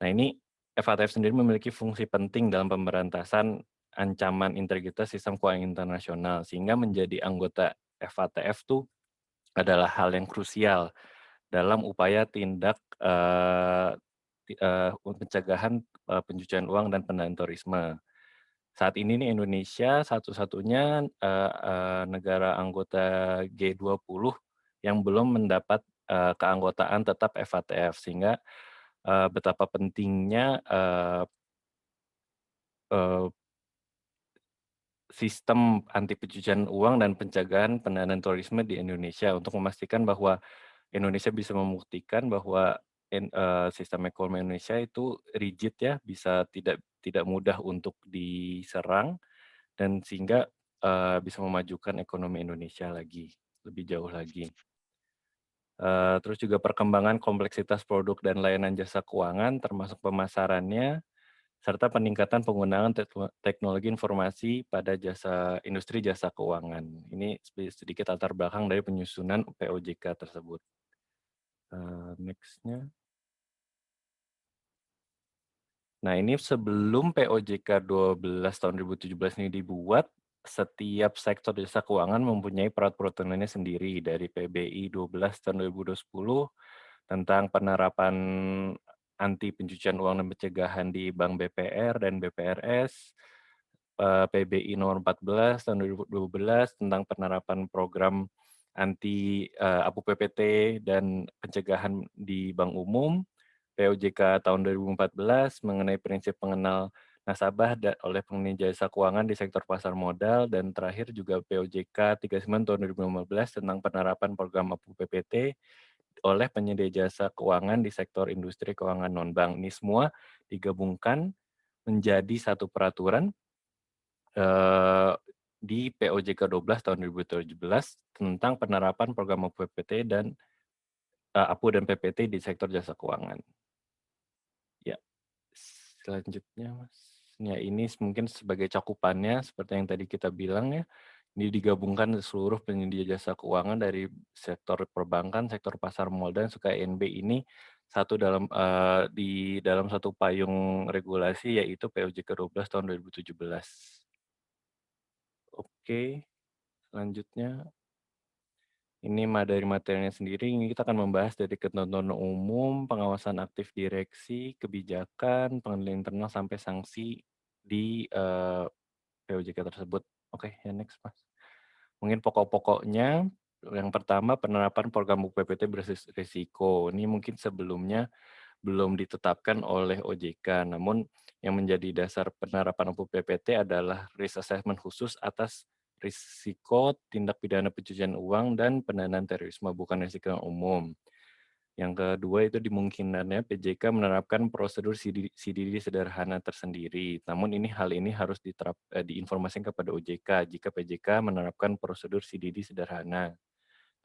Nah, ini FATF sendiri memiliki fungsi penting dalam pemberantasan ancaman integritas sistem keuangan internasional, sehingga menjadi anggota FATF itu adalah hal yang krusial dalam upaya tindak pencegahan pencucian uang dan pendanaan terorisme. Saat ini nih Indonesia satu-satunya negara anggota G20 yang belum mendapat keanggotaan tetap FATF, sehingga betapa pentingnya sistem anti pencucian uang dan pencegahan pendanaan terorisme di Indonesia untuk memastikan bahwa Indonesia bisa membuktikan bahwa sistem ekonomi Indonesia itu rigid ya, bisa tidak mudah untuk diserang dan sehingga bisa memajukan ekonomi Indonesia lebih jauh lagi. Terus juga perkembangan kompleksitas produk dan layanan jasa keuangan termasuk pemasarannya serta peningkatan penggunaan teknologi informasi pada industri jasa keuangan. Ini sedikit latar belakang dari penyusunan POJK tersebut. Next-nya. Nah, ini sebelum POJK 12 tahun 2017 ini dibuat, setiap sektor jasa keuangan mempunyai peraturannya sendiri dari PBI 12 tahun 2010 tentang penerapan anti pencucian uang dan pencegahan di Bank BPR dan BPRS, PBI nomor 14 tahun 2012 tentang penerapan program anti APU PPT dan pencegahan di Bank Umum, POJK tahun 2014 mengenai prinsip pengenal nasabah oleh penyedia jasa keuangan di sektor pasar modal, dan terakhir juga POJK 39 tahun 2015 tentang penerapan program APU PPT oleh penyedia jasa keuangan di sektor industri keuangan non-bank. Ini semua digabungkan menjadi satu peraturan di POJK 12 tahun 2017 tentang penerapan program APU PPT dan APU dan PPT di sektor jasa keuangan. Ya, selanjutnya Mas. Ya, ini mungkin sebagai cakupannya seperti yang tadi kita bilang ya. Ini digabungkan seluruh penyedia jasa keuangan dari sektor perbankan, sektor pasar modal, dan KNB ini di dalam satu payung regulasi yaitu POJK 12 tahun 2017. Oke, selanjutnya ini dari materinya sendiri, ini kita akan membahas dari ketentuan umum, pengawasan aktif direksi, kebijakan, pengendalian internal, sampai sanksi di POJK tersebut. Oke, ya next Mas. Mungkin pokok-pokoknya, yang pertama penerapan program PPT berisiko. Ini mungkin sebelumnya belum ditetapkan oleh OJK, namun yang menjadi dasar penerapan PPT adalah risk assessment khusus atas risiko tindak pidana pencucian uang dan pendanaan terorisme, bukan risiko yang umum. Yang kedua itu dimungkinkannya PJK menerapkan prosedur CDD sederhana tersendiri. Namun hal ini harus diinformasikan kepada OJK jika PJK menerapkan prosedur CDD sederhana.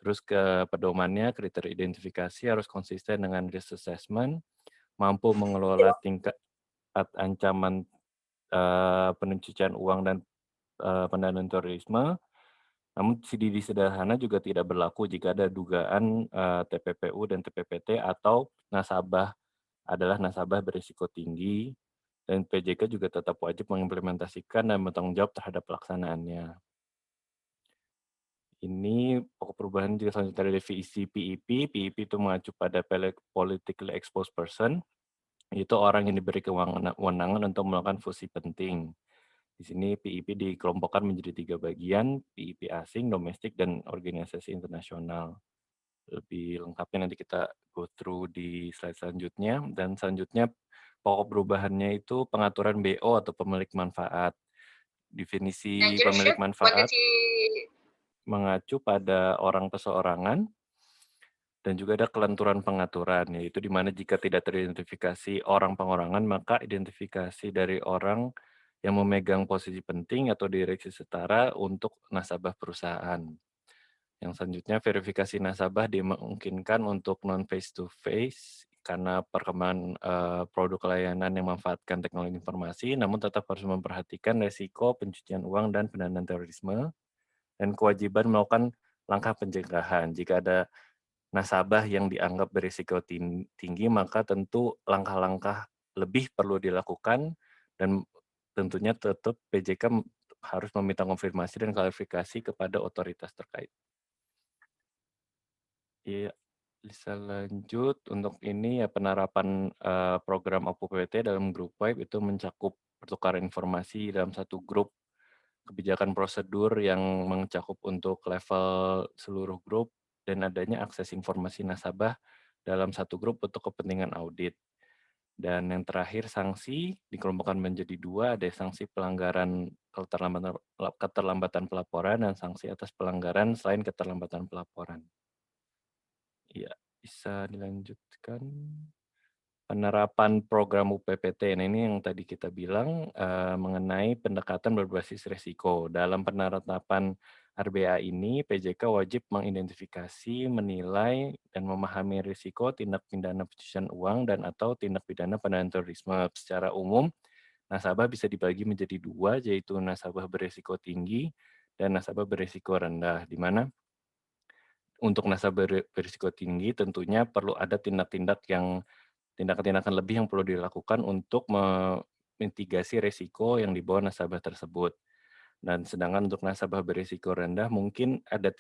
Terus ke pedomannya, kriteria identifikasi harus konsisten dengan risk assessment, mampu mengelola tingkat ancaman pencucian uang dan pendanaan terorisme. Namun CDD sederhana juga tidak berlaku jika ada dugaan TPPU dan TPPT atau nasabah adalah nasabah berisiko tinggi, dan PJK juga tetap wajib mengimplementasikan dan bertanggung jawab terhadap pelaksanaannya. Ini pokok perubahan juga selanjutnya dari visi PEP. PEP itu mengacu pada politically exposed person. Itu orang yang diberi kewenangan untuk melakukan fungsi penting. Di sini PIP dikelompokkan menjadi 3 bagian, PIP asing, domestik, dan organisasi internasional. Lebih lengkapnya nanti kita go through di slide selanjutnya. Dan selanjutnya pokok perubahannya itu pengaturan BO atau pemilik manfaat. Definisi pemilik manfaat mengacu pada orang perseorangan, dan juga ada kelenturan pengaturan, yaitu di mana jika tidak teridentifikasi orang pengorangan, maka identifikasi dari orang yang memegang posisi penting atau direksi setara untuk nasabah perusahaan. Yang selanjutnya, verifikasi nasabah dimungkinkan untuk non-face to face karena perkembangan produk layanan yang memanfaatkan teknologi informasi, namun tetap harus memperhatikan resiko pencucian uang dan pendanaan terorisme, dan kewajiban melakukan langkah pencegahan. Jika ada nasabah yang dianggap berisiko tinggi, maka tentu langkah-langkah lebih perlu dilakukan, dan tentunya tetap PJK harus meminta konfirmasi dan klarifikasi kepada otoritas terkait. Iya, bisa lanjut. Untuk ini ya penerapan program OPPT dalam grup web itu mencakup pertukaran informasi dalam satu grup, kebijakan prosedur yang mencakup untuk level seluruh grup, dan adanya akses informasi nasabah dalam satu grup untuk kepentingan audit. Dan yang terakhir, sanksi dikelompokkan menjadi 2, ada sanksi pelanggaran keterlambatan pelaporan dan sanksi atas pelanggaran selain keterlambatan pelaporan. Iya, bisa dilanjutkan. Penerapan program UPPT. Nah, ini yang tadi kita bilang mengenai pendekatan berbasis risiko. Dalam penerapan RBA ini, PJK wajib mengidentifikasi, menilai, dan memahami risiko tindak pidana pencucian uang dan atau tindak pidana pendanaan terorisme. Secara umum, nasabah bisa dibagi menjadi 2, yaitu nasabah berisiko tinggi dan nasabah berisiko rendah, di mana untuk nasabah berisiko tinggi tentunya perlu ada tindakan-tindakan lebih yang perlu dilakukan untuk memitigasi risiko yang dibawa nasabah tersebut. Dan sedangkan untuk nasabah berisiko rendah mungkin ada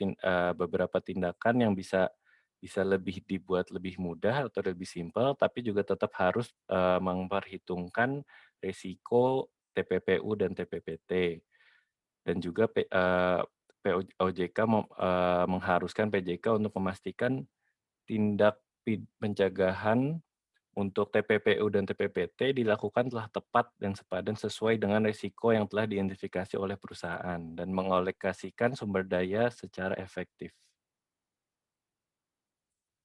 beberapa tindakan yang bisa lebih dibuat lebih mudah atau lebih simpel, tapi juga tetap harus memperhitungkan risiko TPPU dan TPPT. Dan juga OJK mengharuskan PJK untuk memastikan tindak pencegahan untuk TPPU dan TPPT dilakukan telah tepat dan sepadan sesuai dengan risiko yang telah diidentifikasi oleh perusahaan dan mengalokasikan sumber daya secara efektif.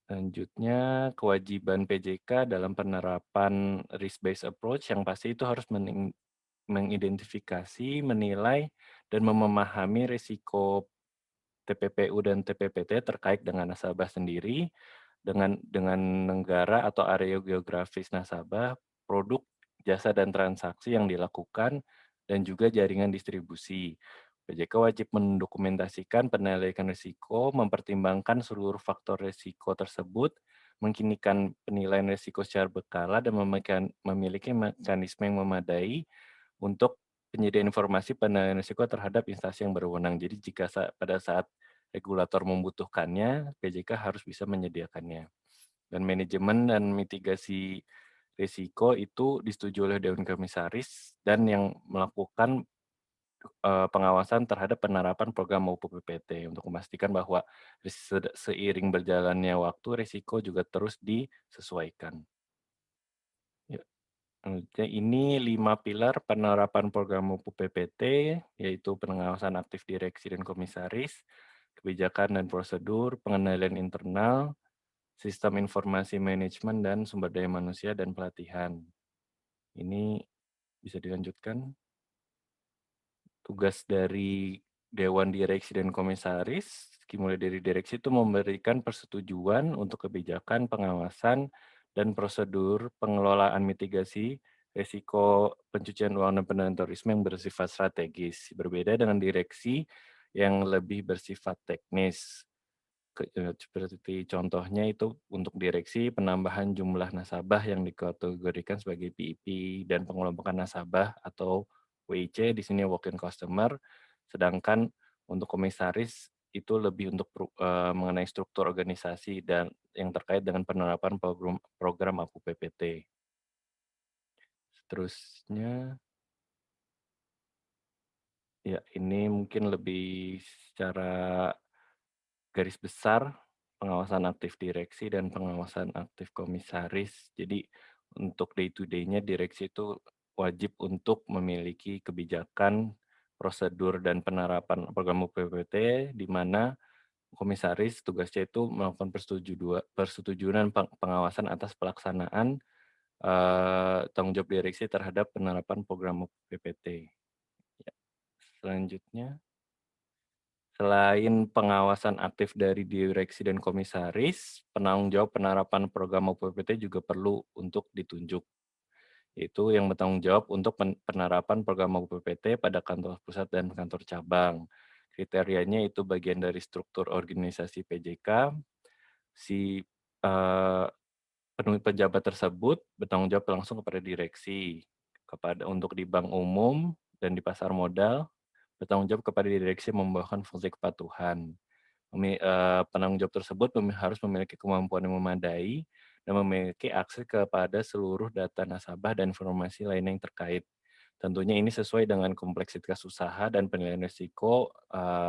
Selanjutnya, kewajiban PJK dalam penerapan risk-based approach yang pasti itu harus mengidentifikasi, menilai, dan memahami risiko TPPU dan TPPT terkait dengan nasabah sendiri, dengan negara atau area geografis nasabah, produk, jasa, dan transaksi yang dilakukan, dan juga jaringan distribusi. PJK wajib mendokumentasikan penilaian risiko, mempertimbangkan seluruh faktor risiko tersebut, mengkinikan penilaian risiko secara berkala, dan memiliki mekanisme yang memadai untuk penyediaan informasi penilaian risiko terhadap instansi yang berwenang. Jadi jika pada saat regulator membutuhkannya, PJK harus bisa menyediakannya. Dan manajemen dan mitigasi risiko itu disetujui oleh Dewan Komisaris dan yang melakukan pengawasan terhadap penerapan program maupun PPT untuk memastikan bahwa seiring berjalannya waktu, risiko juga terus disesuaikan. Ya. Ini 5 pilar penerapan program maupun PPT, yaitu pengawasan aktif direksi dan komisaris, kebijakan dan prosedur, pengendalian internal, sistem informasi manajemen dan sumber daya manusia, dan pelatihan. Ini bisa dilanjutkan. Tugas dari Dewan Direksi dan Komisaris, mulai dari direksi itu memberikan persetujuan untuk kebijakan, pengawasan, dan prosedur pengelolaan mitigasi risiko pencucian uang dan pendanaan terorisme yang bersifat strategis. Berbeda dengan direksi yang lebih bersifat teknis. Seperti contohnya itu untuk direksi penambahan jumlah nasabah yang dikategorikan sebagai PIP dan pengelompokan nasabah atau WIC, di sini walk-in customer, sedangkan untuk komisaris itu lebih untuk mengenai struktur organisasi dan yang terkait dengan penerapan program APU PPT. Seterusnya, ya ini mungkin lebih secara garis besar pengawasan aktif direksi dan pengawasan aktif komisaris. Jadi untuk day to day-nya direksi itu wajib untuk memiliki kebijakan, prosedur, dan penerapan program UPPT di mana komisaris tugasnya itu melakukan persetujuan pengawasan atas pelaksanaan tanggung jawab direksi terhadap penerapan program UPPT. Ya, selanjutnya. Selain pengawasan aktif dari direksi dan komisaris, penanggung jawab penerapan program UPPT juga perlu untuk ditunjuk. Itu yang bertanggung jawab untuk penerapan program UPPT pada kantor pusat dan kantor cabang. Kriterianya itu bagian dari struktur organisasi PJK. Si pejabat tersebut bertanggung jawab langsung kepada direksi, untuk di bank umum dan di pasar modal, bertanggung jawab kepada direksi membawakan fungsi kepatuhan. Penanggung jawab tersebut harus memiliki kemampuan yang memadai dan memiliki akses kepada seluruh data nasabah dan informasi lain yang terkait. Tentunya ini sesuai dengan kompleksitas usaha dan penilaian risiko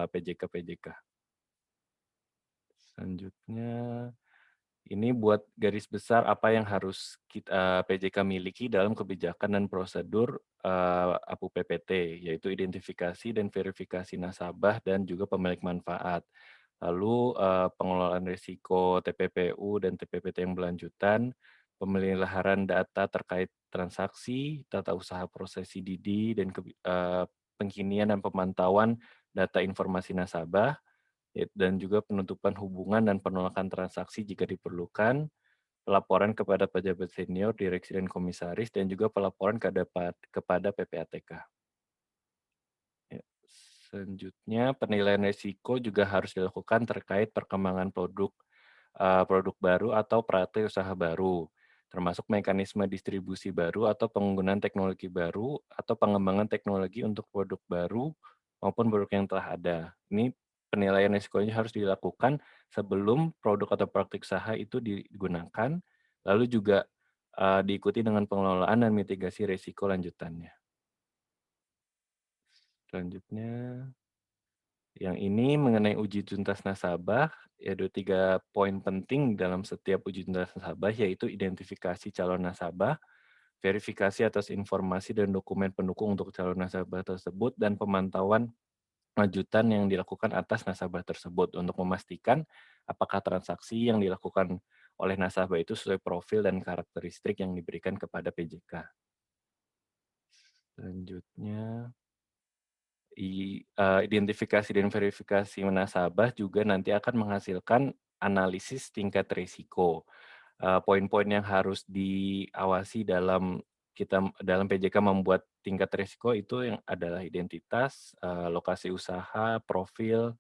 PJK-PJK. Selanjutnya, ini buat garis besar apa yang harus PJK miliki dalam kebijakan dan prosedur APU PPT, yaitu identifikasi dan verifikasi nasabah dan juga pemilik manfaat. Lalu pengelolaan risiko TPPU dan TPPT yang berlanjutan, pemeliharaan data terkait transaksi, tata usaha prosesi DD, dan pengkinian dan pemantauan data informasi nasabah, dan juga penutupan hubungan dan penolakan transaksi jika diperlukan, pelaporan kepada pejabat senior, direksi dan komisaris, dan juga pelaporan kepada PPATK. Ya, selanjutnya, penilaian risiko juga harus dilakukan terkait perkembangan produk baru atau praktik usaha baru, termasuk mekanisme distribusi baru atau penggunaan teknologi baru atau pengembangan teknologi untuk produk baru maupun produk yang telah ada. Ini penilaian risikonya harus dilakukan sebelum produk atau praktik usaha itu digunakan, lalu juga diikuti dengan pengelolaan dan mitigasi risiko lanjutannya. Selanjutnya, yang ini mengenai uji tuntas nasabah, yaitu 3 poin penting dalam setiap uji tuntas nasabah, yaitu identifikasi calon nasabah, verifikasi atas informasi dan dokumen pendukung untuk calon nasabah tersebut, dan pemantauan lanjutan yang dilakukan atas nasabah tersebut untuk memastikan apakah transaksi yang dilakukan oleh nasabah itu sesuai profil dan karakteristik yang diberikan kepada PJK. Selanjutnya, identifikasi dan verifikasi nasabah juga nanti akan menghasilkan analisis tingkat risiko. Poin-poin yang harus diawasi dalam PJK membuat tingkat risiko itu yang adalah identitas, lokasi usaha, profil,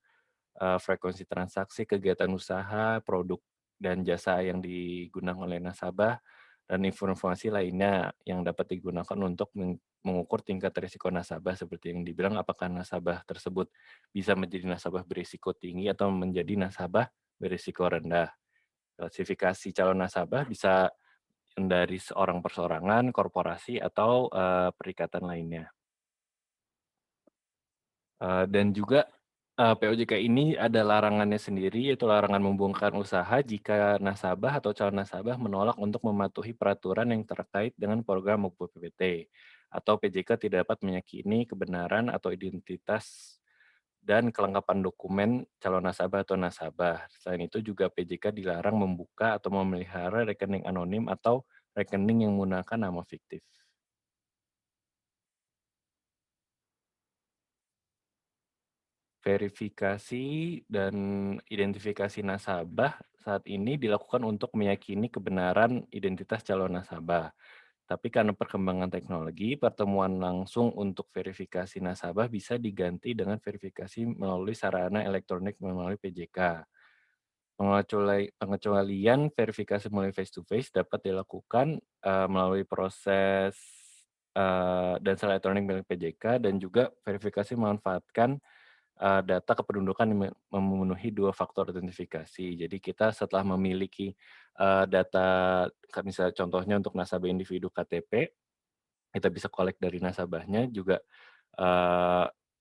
frekuensi transaksi, kegiatan usaha, produk dan jasa yang digunakan oleh nasabah, dan informasi lainnya yang dapat digunakan untuk mengukur tingkat risiko nasabah seperti yang dibilang apakah nasabah tersebut bisa menjadi nasabah berisiko tinggi atau menjadi nasabah berisiko rendah. Klasifikasi calon nasabah bisa dari seorang perseorangan, korporasi, atau perikatan lainnya. Dan juga POJK ini ada larangannya sendiri, yaitu larangan membongkar usaha jika nasabah atau calon nasabah menolak untuk mematuhi peraturan yang terkait dengan program UPPT, atau PJK tidak dapat meyakini kebenaran atau identitas dan kelengkapan dokumen calon nasabah atau nasabah. Selain itu juga PJK dilarang membuka atau memelihara rekening anonim atau rekening yang menggunakan nama fiktif. Verifikasi dan identifikasi nasabah saat ini dilakukan untuk meyakini kebenaran identitas calon nasabah. Tapi karena perkembangan teknologi, pertemuan langsung untuk verifikasi nasabah bisa diganti dengan verifikasi melalui sarana elektronik melalui PJK. Pengecualian verifikasi melalui face-to-face dapat dilakukan melalui proses dan sel elektronik milik PJK, dan juga verifikasi memanfaatkan data kependudukan yang memenuhi 2 faktor autentifikasi. Jadi kita setelah memiliki data, misalnya contohnya untuk nasabah individu KTP, kita bisa collect dari nasabahnya, juga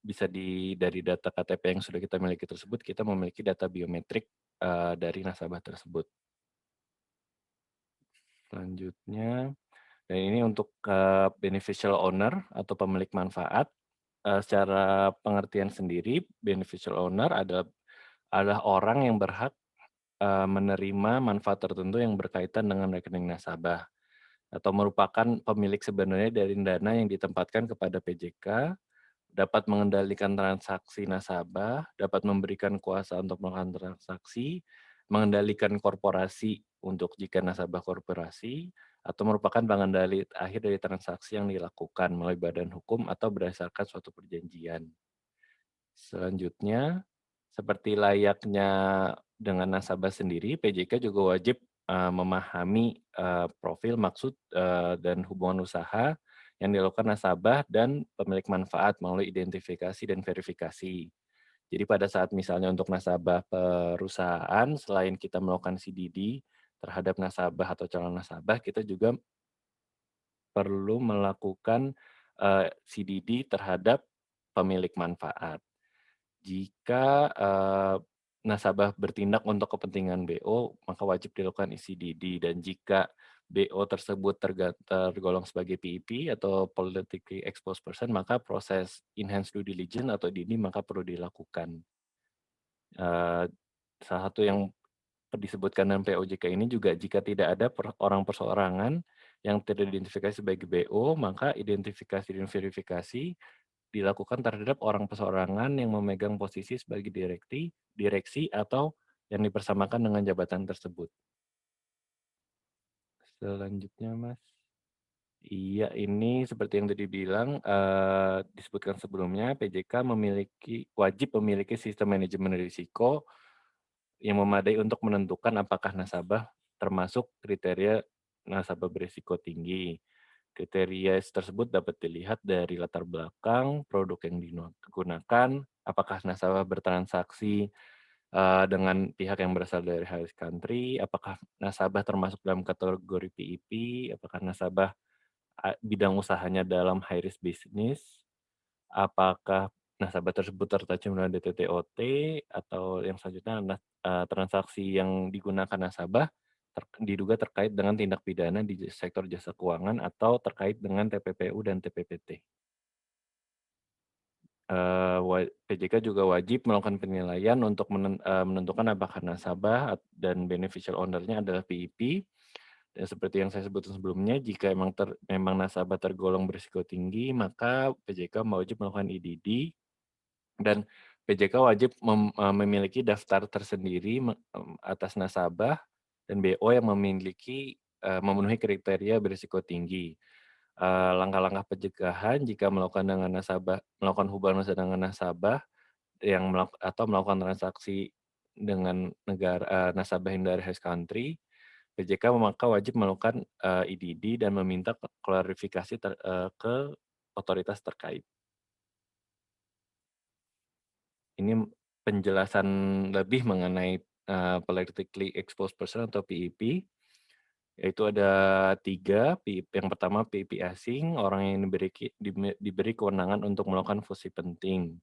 bisa dari data KTP yang sudah kita miliki tersebut, kita memiliki data biometrik dari nasabah tersebut. Selanjutnya, dan ini untuk beneficial owner atau pemilik manfaat. Secara pengertian sendiri, beneficial owner adalah orang yang berhak menerima manfaat tertentu yang berkaitan dengan rekening nasabah, atau merupakan pemilik sebenarnya dari dana yang ditempatkan kepada PJK, dapat mengendalikan transaksi nasabah, dapat memberikan kuasa untuk melakukan transaksi, mengendalikan korporasi untuk jika nasabah korporasi, atau merupakan pengendali akhir dari transaksi yang dilakukan melalui badan hukum atau berdasarkan suatu perjanjian. Selanjutnya, seperti layaknya dengan nasabah sendiri, PJK juga wajib memahami profil, maksud, dan hubungan usaha yang dilakukan nasabah dan pemilik manfaat melalui identifikasi dan verifikasi. Jadi pada saat misalnya untuk nasabah perusahaan, selain kita melakukan CDD terhadap nasabah atau calon nasabah, kita juga perlu melakukan CDD terhadap pemilik manfaat. Jika nasabah bertindak untuk kepentingan BO, maka wajib dilakukan CDD, dan jika BO tersebut tergolong sebagai PEP atau politically exposed person, maka proses enhanced due diligence atau DD maka perlu dilakukan. Salah satu yang disebutkan dalam POJK ini juga, jika tidak ada orang perseorangan yang tidak diidentifikasi sebagai BO, maka identifikasi dan verifikasi dilakukan terhadap orang perseorangan yang memegang posisi sebagai direksi atau yang dipersamakan dengan jabatan tersebut. Selanjutnya, Mas. Iya, ini seperti yang tadi bilang, disebutkan sebelumnya, PJK wajib memiliki sistem manajemen risiko yang memadai untuk menentukan apakah nasabah termasuk kriteria nasabah berisiko tinggi. Kriteria tersebut dapat dilihat dari latar belakang, produk yang digunakan, apakah nasabah bertransaksi dengan pihak yang berasal dari high risk country, apakah nasabah termasuk dalam kategori PEP, apakah nasabah bidang usahanya dalam high risk business, apakah nasabah tersebut tercacim dengan DTT/OT, atau yang selanjutnya transaksi yang digunakan nasabah diduga terkait dengan tindak pidana di sektor jasa keuangan atau terkait dengan TPPU dan TPPT. PJK juga wajib melakukan penilaian untuk menentukan apakah nasabah dan beneficial owner-nya adalah PEP. Dan seperti yang saya sebutkan sebelumnya, jika memang nasabah tergolong berisiko tinggi, maka PJK wajib melakukan IDD, dan PJK wajib memiliki daftar tersendiri atas nasabah dan BO yang memenuhi kriteria berisiko tinggi. Langkah-langkah pencegahan jika melakukan hubungan dengan nasabah atau melakukan transaksi dengan nasabah yang dari host country, PJK maka wajib melakukan IDD dan meminta klarifikasi ke otoritas terkait. Ini penjelasan lebih mengenai politically exposed person atau PEP, yaitu ada 3. Yang pertama, PEP asing, orang yang diberi kewenangan untuk melakukan fungsi penting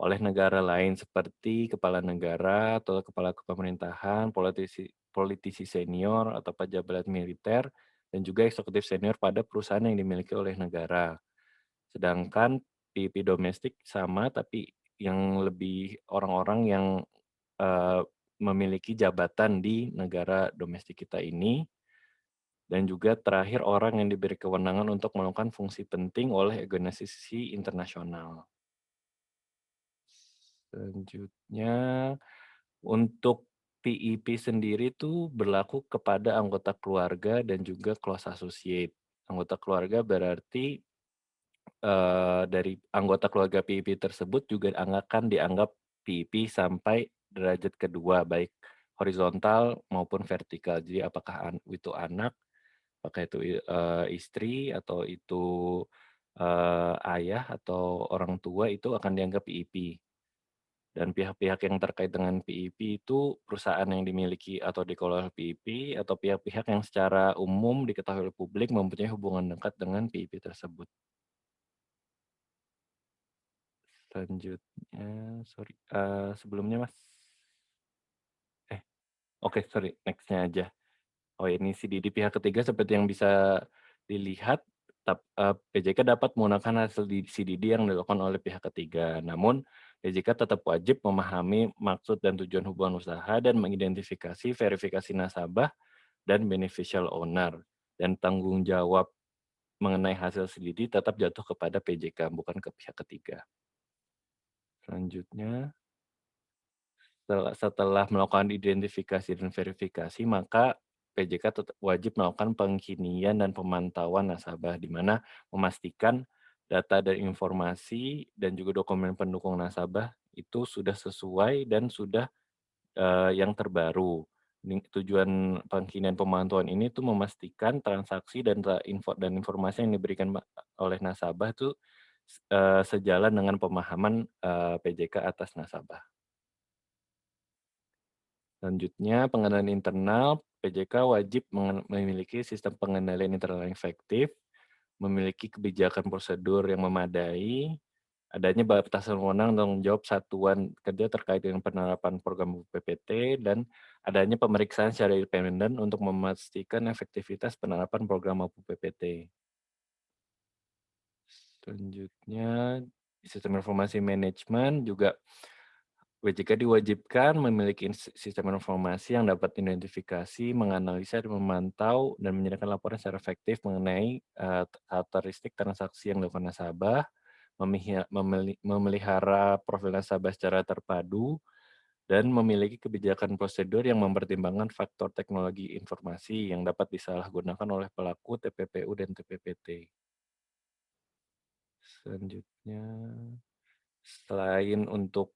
oleh negara lain seperti kepala negara atau kepala pemerintahan, politisi senior atau pejabat militer, dan juga eksekutif senior pada perusahaan yang dimiliki oleh negara. Sedangkan PEP domestik sama, tapi yang lebih orang-orang yang memiliki jabatan di negara domestik kita ini, dan juga terakhir orang yang diberi kewenangan untuk melakukan fungsi penting oleh organisasi internasional. Selanjutnya, untuk PEP sendiri itu berlaku kepada anggota keluarga dan juga close associate. Anggota keluarga berarti dari anggota keluarga PEP tersebut juga akan dianggap PEP sampai derajat kedua, baik horizontal maupun vertikal. Jadi apakah itu anak, apakah itu istri, atau itu ayah atau orang tua, itu akan dianggap PEP. Dan pihak-pihak yang terkait dengan PIP itu perusahaan yang dimiliki atau dikelola PIP atau pihak-pihak yang secara umum diketahui oleh publik mempunyai hubungan dekat dengan PIP tersebut. Selanjutnya, sorry, sebelumnya Mas. Oke, sorry, next-nya aja. Oh, ini CDD pihak ketiga seperti yang bisa dilihat, PJK dapat menggunakan hasil di CDD yang dilakukan oleh pihak ketiga. Namun, PJK tetap wajib memahami maksud dan tujuan hubungan usaha dan mengidentifikasi verifikasi nasabah dan beneficial owner. Dan tanggung jawab mengenai hasil CDD tetap jatuh kepada PJK, bukan ke pihak ketiga. Selanjutnya, setelah melakukan identifikasi dan verifikasi, maka PJK tetap wajib melakukan pengkinian dan pemantauan nasabah, di mana memastikan data dan informasi dan juga dokumen pendukung nasabah itu sudah sesuai dan sudah yang terbaru. Tujuan pengkinian pemantauan ini tuh memastikan transaksi dan informasi yang diberikan oleh nasabah itu sejalan dengan pemahaman PJK atas nasabah. Selanjutnya, pengendalian internal, PJK wajib memiliki sistem pengendalian internal yang efektif, memiliki kebijakan prosedur yang memadai, adanya batasan wewenang tanggung jawab satuan kerja terkait dengan penerapan program PPT, dan adanya pemeriksaan secara independen untuk memastikan efektivitas penerapan program PPT. Selanjutnya, sistem informasi manajemen juga PJK diwajibkan memiliki sistem informasi yang dapat identifikasi, menganalisa, dan memantau, dan menyediakan laporan secara efektif mengenai karakteristik transaksi yang dilakukan nasabah, memelihara profil nasabah secara terpadu, dan memiliki kebijakan prosedur yang mempertimbangkan faktor teknologi informasi yang dapat disalahgunakan oleh pelaku TPPU dan TPPT. Selanjutnya, selain untuk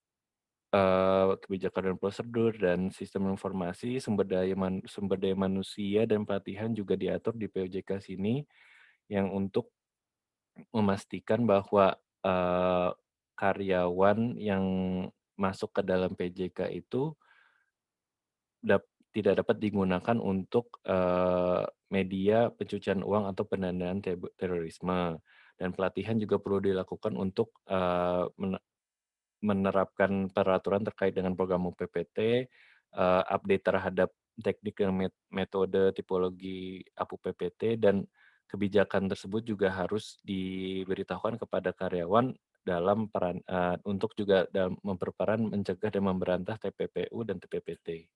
kebijakan dan prosedur dan sistem informasi, sumber daya manusia dan pelatihan juga diatur di POJK sini, yang untuk memastikan bahwa karyawan yang masuk ke dalam PJK itu tidak dapat digunakan untuk media pencucian uang atau pendanaan terorisme. Dan pelatihan juga perlu dilakukan untuk menerapkan peraturan terkait dengan program PPT, update terhadap teknik dan metode tipologi APU PPT, dan kebijakan tersebut juga harus diberitahukan kepada karyawan dalam peran untuk juga dalam berperan mencegah dan memberantas TPPU dan TPPT.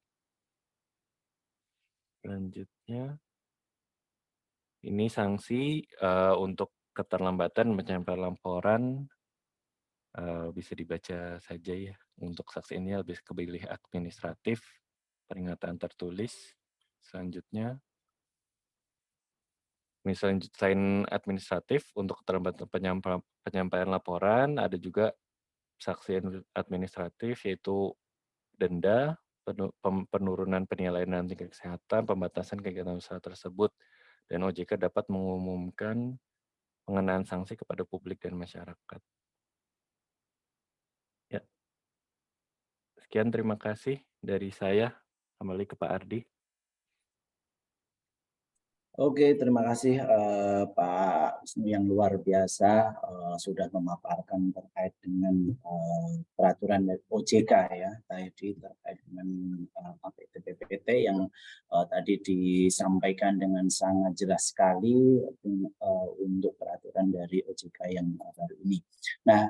Selanjutnya, ini sanksi untuk keterlambatan menyampaikan laporan. Bisa dibaca saja ya. Untuk sanksi ini lebih ke pilih administratif, peringatan tertulis. Selanjutnya, misalnya selain administratif, untuk keterlambatan penyampaian laporan, ada juga sanksi administratif, yaitu denda, penurunan penilaian dan tingkat kesehatan, pembatasan kegiatan usaha tersebut, dan OJK dapat mengumumkan pengenaan sanksi kepada publik dan masyarakat. Ya. Sekian, terima kasih dari saya. Kembali ke Pak Ardi. Oke, terima kasih Pak Wisnu yang luar biasa sudah memaparkan terkait dengan peraturan dari OJK ya, tadi terkait dengan PPT yang tadi disampaikan dengan sangat jelas sekali untuk peraturan dari OJK yang baru ini. Nah,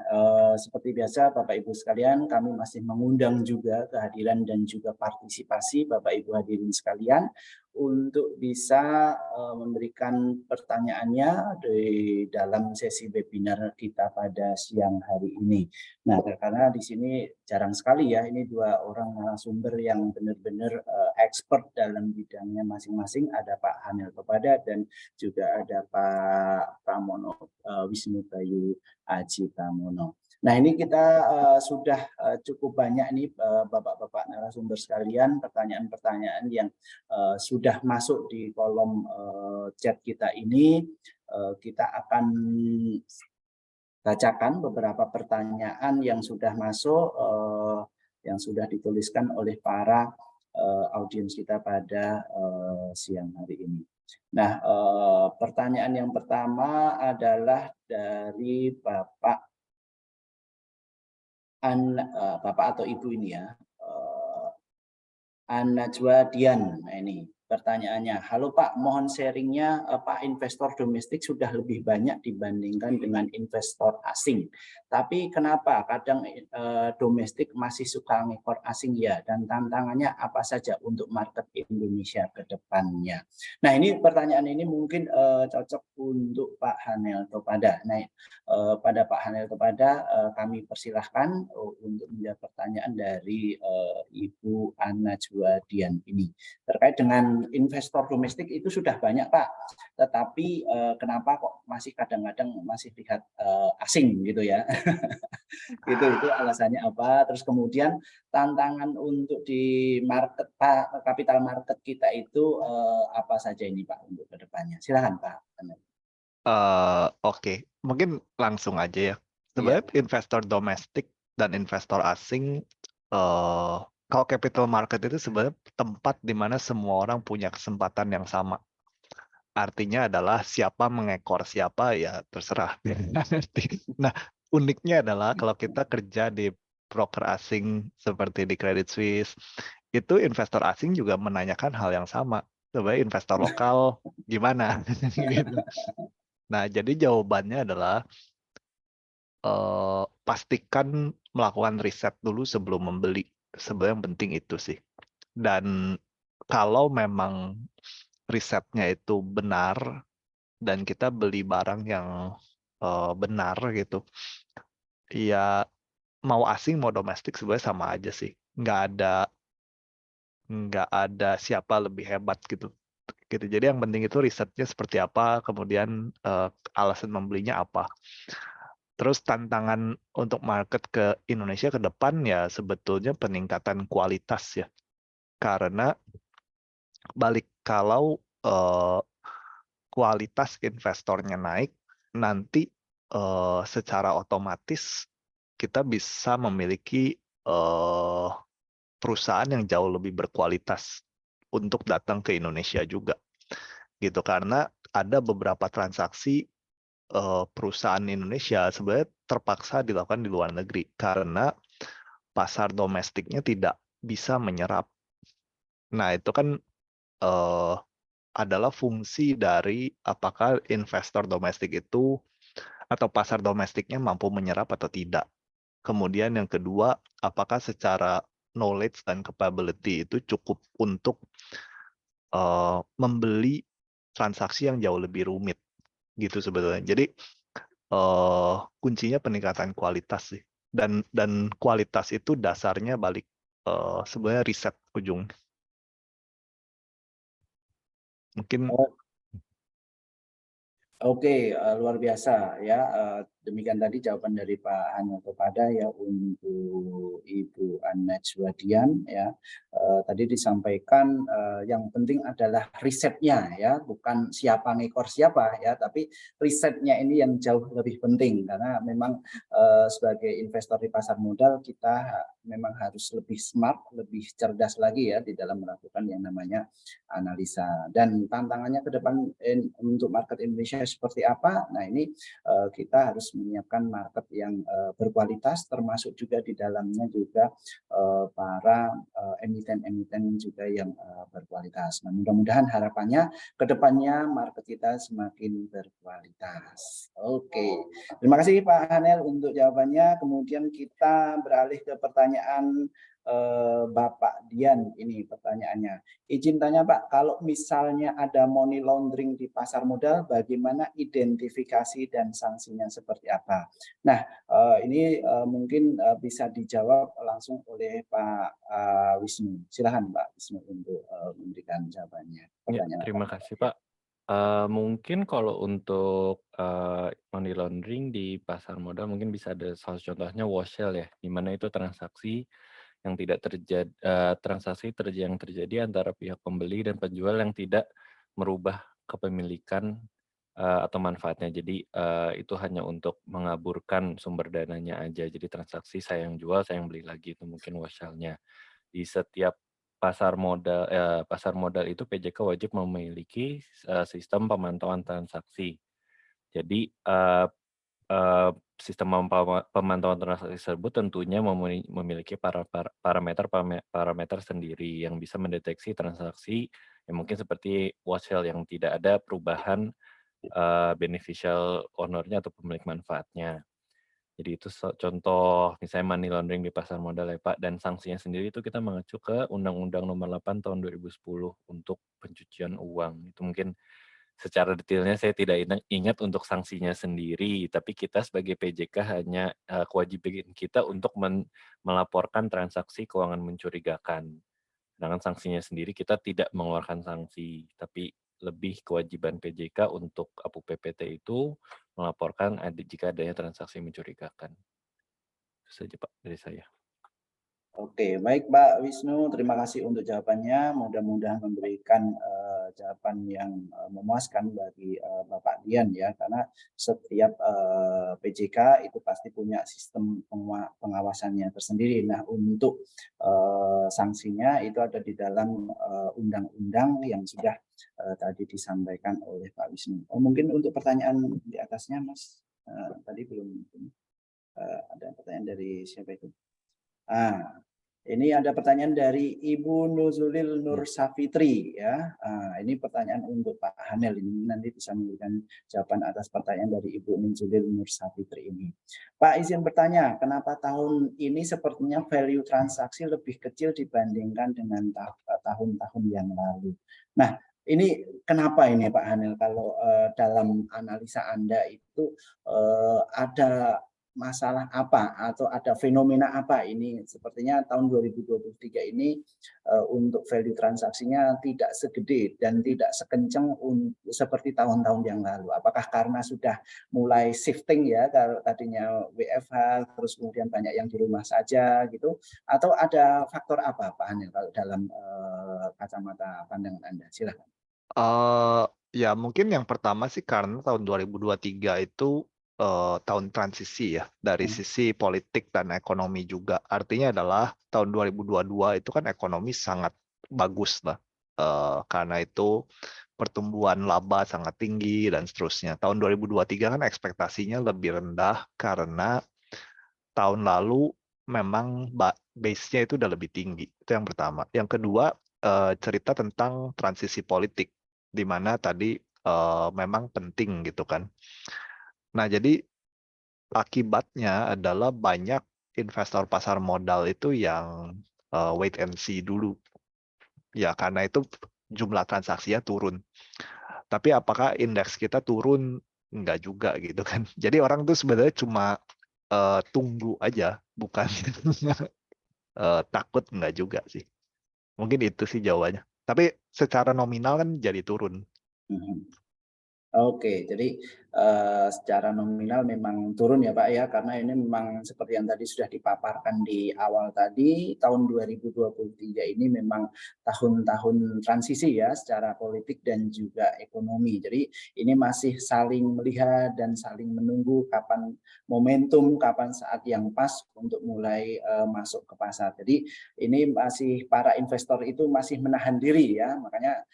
seperti biasa Bapak Ibu sekalian, kami masih mengundang juga kehadiran dan juga partisipasi Bapak Ibu hadirin sekalian untuk bisa memberikan pertanyaannya di dalam sesi webinar kita pada siang hari ini. Nah, karena di sini jarang sekali ya, ini dua orang narasumber yang benar-benar expert dalam bidangnya masing-masing. Ada Pak Hanil Kepada dan juga ada Pak Pramono Wisnu Bayu Aji Pramono. Nah, ini kita sudah cukup banyak nih Bapak-bapak narasumber sekalian, pertanyaan-pertanyaan yang sudah masuk di kolom chat kita ini. Kita akan bacakan beberapa pertanyaan yang sudah masuk. yang sudah dituliskan oleh para audiens kita pada siang hari ini. Nah, pertanyaan yang pertama adalah dari Bapak atau Ibu ini ya, An-Najwa Dian. Nah, ini pertanyaannya. Halo Pak, mohon sharingnya, Pak, investor domestik sudah lebih banyak dibandingkan dengan investor asing. Tapi kenapa kadang domestik masih suka ngekor asing ya? Dan tantangannya apa saja untuk market Indonesia ke depannya? Nah, ini pertanyaan ini mungkin cocok untuk Pak Hanel Topada. Nah, pada Pak Hanel Topada kami persilahkan untuk menjawab pertanyaan dari Ibu An-Najwa Dian ini. Terkait dengan investor domestik itu sudah banyak Pak, tetapi kenapa kok masih kadang-kadang masih lihat asing gitu ya? itu alasannya apa? Terus kemudian tantangan untuk di market Pak, capital market kita itu apa saja ini Pak untuk kedepannya? Silakan Pak. Oke, mungkin langsung aja ya. Sebenarnya investor domestik dan investor asing, kalau capital market itu sebenarnya tempat di mana semua orang punya kesempatan yang sama. Artinya adalah siapa mengekor siapa ya terserah. Nah, uniknya adalah kalau kita kerja di broker asing seperti di Credit Suisse, itu investor asing juga menanyakan hal yang sama. Sebenarnya investor lokal gimana? Gitu. Nah, jadi jawabannya adalah pastikan melakukan riset dulu sebelum membeli. Sebenarnya yang penting itu sih. Dan kalau memang risetnya itu benar dan kita beli barang yang benar gitu, ya mau asing mau domestik sebenarnya sama aja sih. Nggak ada siapa lebih hebat gitu. Jadi yang penting itu risetnya seperti apa, kemudian alasan membelinya apa. Terus tantangan untuk market ke Indonesia ke depan ya sebetulnya peningkatan kualitas ya. Karena kalau kualitas investornya naik, nanti secara otomatis kita bisa memiliki perusahaan yang jauh lebih berkualitas untuk datang ke Indonesia juga. Gitu, karena ada beberapa transaksi perusahaan Indonesia sebenarnya terpaksa dilakukan di luar negeri karena pasar domestiknya tidak bisa menyerap. Nah, itu kan adalah fungsi dari apakah investor domestik itu atau pasar domestiknya mampu menyerap atau tidak. Kemudian yang kedua, apakah secara knowledge dan capability itu cukup untuk membeli transaksi yang jauh lebih rumit gitu sebetulnya. Jadi kuncinya peningkatan kualitas sih, dan kualitas itu dasarnya balik sebenarnya riset ujung. Mungkin Oke, luar biasa ya. Demikian tadi jawaban dari Pak Hanel Topada ya untuk Ibu An-Najwa Dian ya. Tadi disampaikan yang penting adalah risetnya ya, bukan siapa ngekor siapa ya, tapi risetnya ini yang jauh lebih penting karena memang sebagai investor di pasar modal kita memang harus lebih smart, lebih cerdas lagi ya di dalam melakukan yang namanya analisa. Dan tantangannya ke depan untuk market Indonesia seperti apa? Nah, ini kita harus menyiapkan market yang berkualitas, termasuk juga di dalamnya juga para emiten-emiten juga yang berkualitas. Nah, mudah-mudahan harapannya ke depannya market kita semakin berkualitas. Oke, terima kasih Pak Hanel untuk jawabannya. Kemudian kita beralih ke pertanyaan Bapak Dian. Ini pertanyaannya. Izin tanya Pak, kalau misalnya ada money laundering di pasar modal, bagaimana identifikasi dan sanksinya seperti apa? Nah, ini mungkin bisa dijawab langsung oleh Pak Wisnu. Silakan Pak Wisnu untuk memberikan jawabannya. Ya, terima kasih Pak. Mungkin kalau untuk money laundering di pasar modal mungkin bisa ada salah contohnya wash sale ya, di mana itu transaksi yang tidak terjadi yang terjadi antara pihak pembeli dan penjual yang tidak merubah kepemilikan atau manfaatnya. Jadi itu hanya untuk mengaburkan sumber dananya aja. Jadi transaksi saya yang jual, saya yang beli lagi, itu mungkin wasalnya. Di setiap pasar modal itu PJK wajib memiliki sistem pemantauan transaksi. Jadi sistem pemantauan transaksi tersebut tentunya memiliki parameter sendiri yang bisa mendeteksi transaksi yang mungkin seperti watch sale yang tidak ada perubahan beneficial owner-nya atau pemilik manfaatnya. Jadi itu contoh misalnya money laundering di pasar modal ya Pak, dan sanksinya sendiri itu kita mengacu ke Undang-Undang Nomor 8 Tahun 2010 untuk pencucian uang. Itu mungkin secara detailnya saya tidak ingat untuk sanksinya sendiri, tapi kita sebagai PJK hanya kewajiban kita untuk melaporkan transaksi keuangan mencurigakan. Sedangkan sanksinya sendiri kita tidak mengeluarkan sanksi, tapi lebih kewajiban PJK untuk APU PPT itu melaporkan jika adanya transaksi mencurigakan. Itu saja Pak dari saya. Oke, baik Pak Wisnu, terima kasih untuk jawabannya. Mudah-mudahan memberikan jawaban yang memuaskan bagi Bapak Dian ya, karena setiap PJK itu pasti punya sistem pengawasannya tersendiri. Nah, untuk sanksinya itu ada di dalam undang-undang yang sudah tadi disampaikan oleh Pak Wisnu. Mungkin untuk pertanyaan di atasnya, Mas, tadi belum ada pertanyaan dari siapa itu? Ini ada pertanyaan dari Ibu Nuzulil Nur Safitri ya. Ini pertanyaan untuk Pak Hanel, ini nanti bisa memberikan jawaban atas pertanyaan dari Ibu Nuzulil Nur Safitri ini. Pak izin bertanya, kenapa tahun ini sepertinya value transaksi lebih kecil dibandingkan dengan tahun-tahun yang lalu? Nah, ini kenapa ini Pak Hanel, kalau dalam analisa Anda itu ada masalah apa atau ada fenomena apa ini? Sepertinya tahun 2023 ini untuk value transaksinya tidak segede dan tidak sekencang seperti tahun-tahun yang lalu. Apakah karena sudah mulai shifting ya, kalau tadinya WFH terus kemudian banyak yang di rumah saja gitu, atau ada faktor apa Pak Hanil kalau dalam kacamata pandangan Anda? Silakan. Ya mungkin yang pertama sih karena tahun 2023 itu tahun transisi ya dari sisi politik dan ekonomi juga. Artinya adalah tahun 2022 itu kan ekonomi sangat bagus lah. Karena itu pertumbuhan laba sangat tinggi dan seterusnya. Tahun 2023 kan ekspektasinya lebih rendah karena tahun lalu memang base-nya itu udah lebih tinggi. Itu yang pertama. Yang kedua, cerita tentang transisi politik, di mana tadi memang penting gitu kan. Nah, jadi akibatnya adalah banyak investor pasar modal itu yang wait and see dulu. Ya, karena itu jumlah transaksinya turun. Tapi apakah indeks kita turun? Enggak juga gitu kan. Jadi orang tuh sebenarnya cuma tunggu aja, bukan takut enggak juga sih. Mungkin itu sih jawabannya. Tapi secara nominal kan jadi turun. Oke, jadi secara nominal memang turun ya Pak ya, karena ini memang seperti yang tadi sudah dipaparkan di awal tadi, tahun 2023 ini memang tahun-tahun transisi ya secara politik dan juga ekonomi. Jadi ini masih saling melihat dan saling menunggu kapan momentum, kapan saat yang pas untuk mulai masuk ke pasar. Jadi ini masih para investor itu masih menahan diri ya, makanya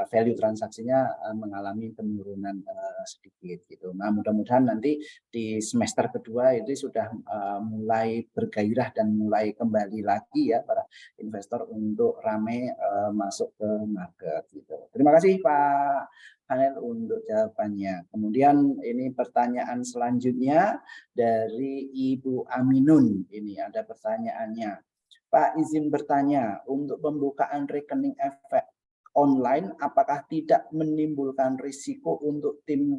value transaksinya mengalami penurunan sedikit gitu. Nah, mudah-mudahan nanti di semester kedua itu sudah mulai bergairah dan mulai kembali lagi ya para investor untuk ramai masuk ke market gitu. Terima kasih Pak Hanel untuk jawabannya. Kemudian ini pertanyaan selanjutnya dari Ibu Aminun. Ini ada pertanyaannya. Pak izin bertanya, untuk pembukaan rekening efek online apakah tidak menimbulkan risiko untuk tim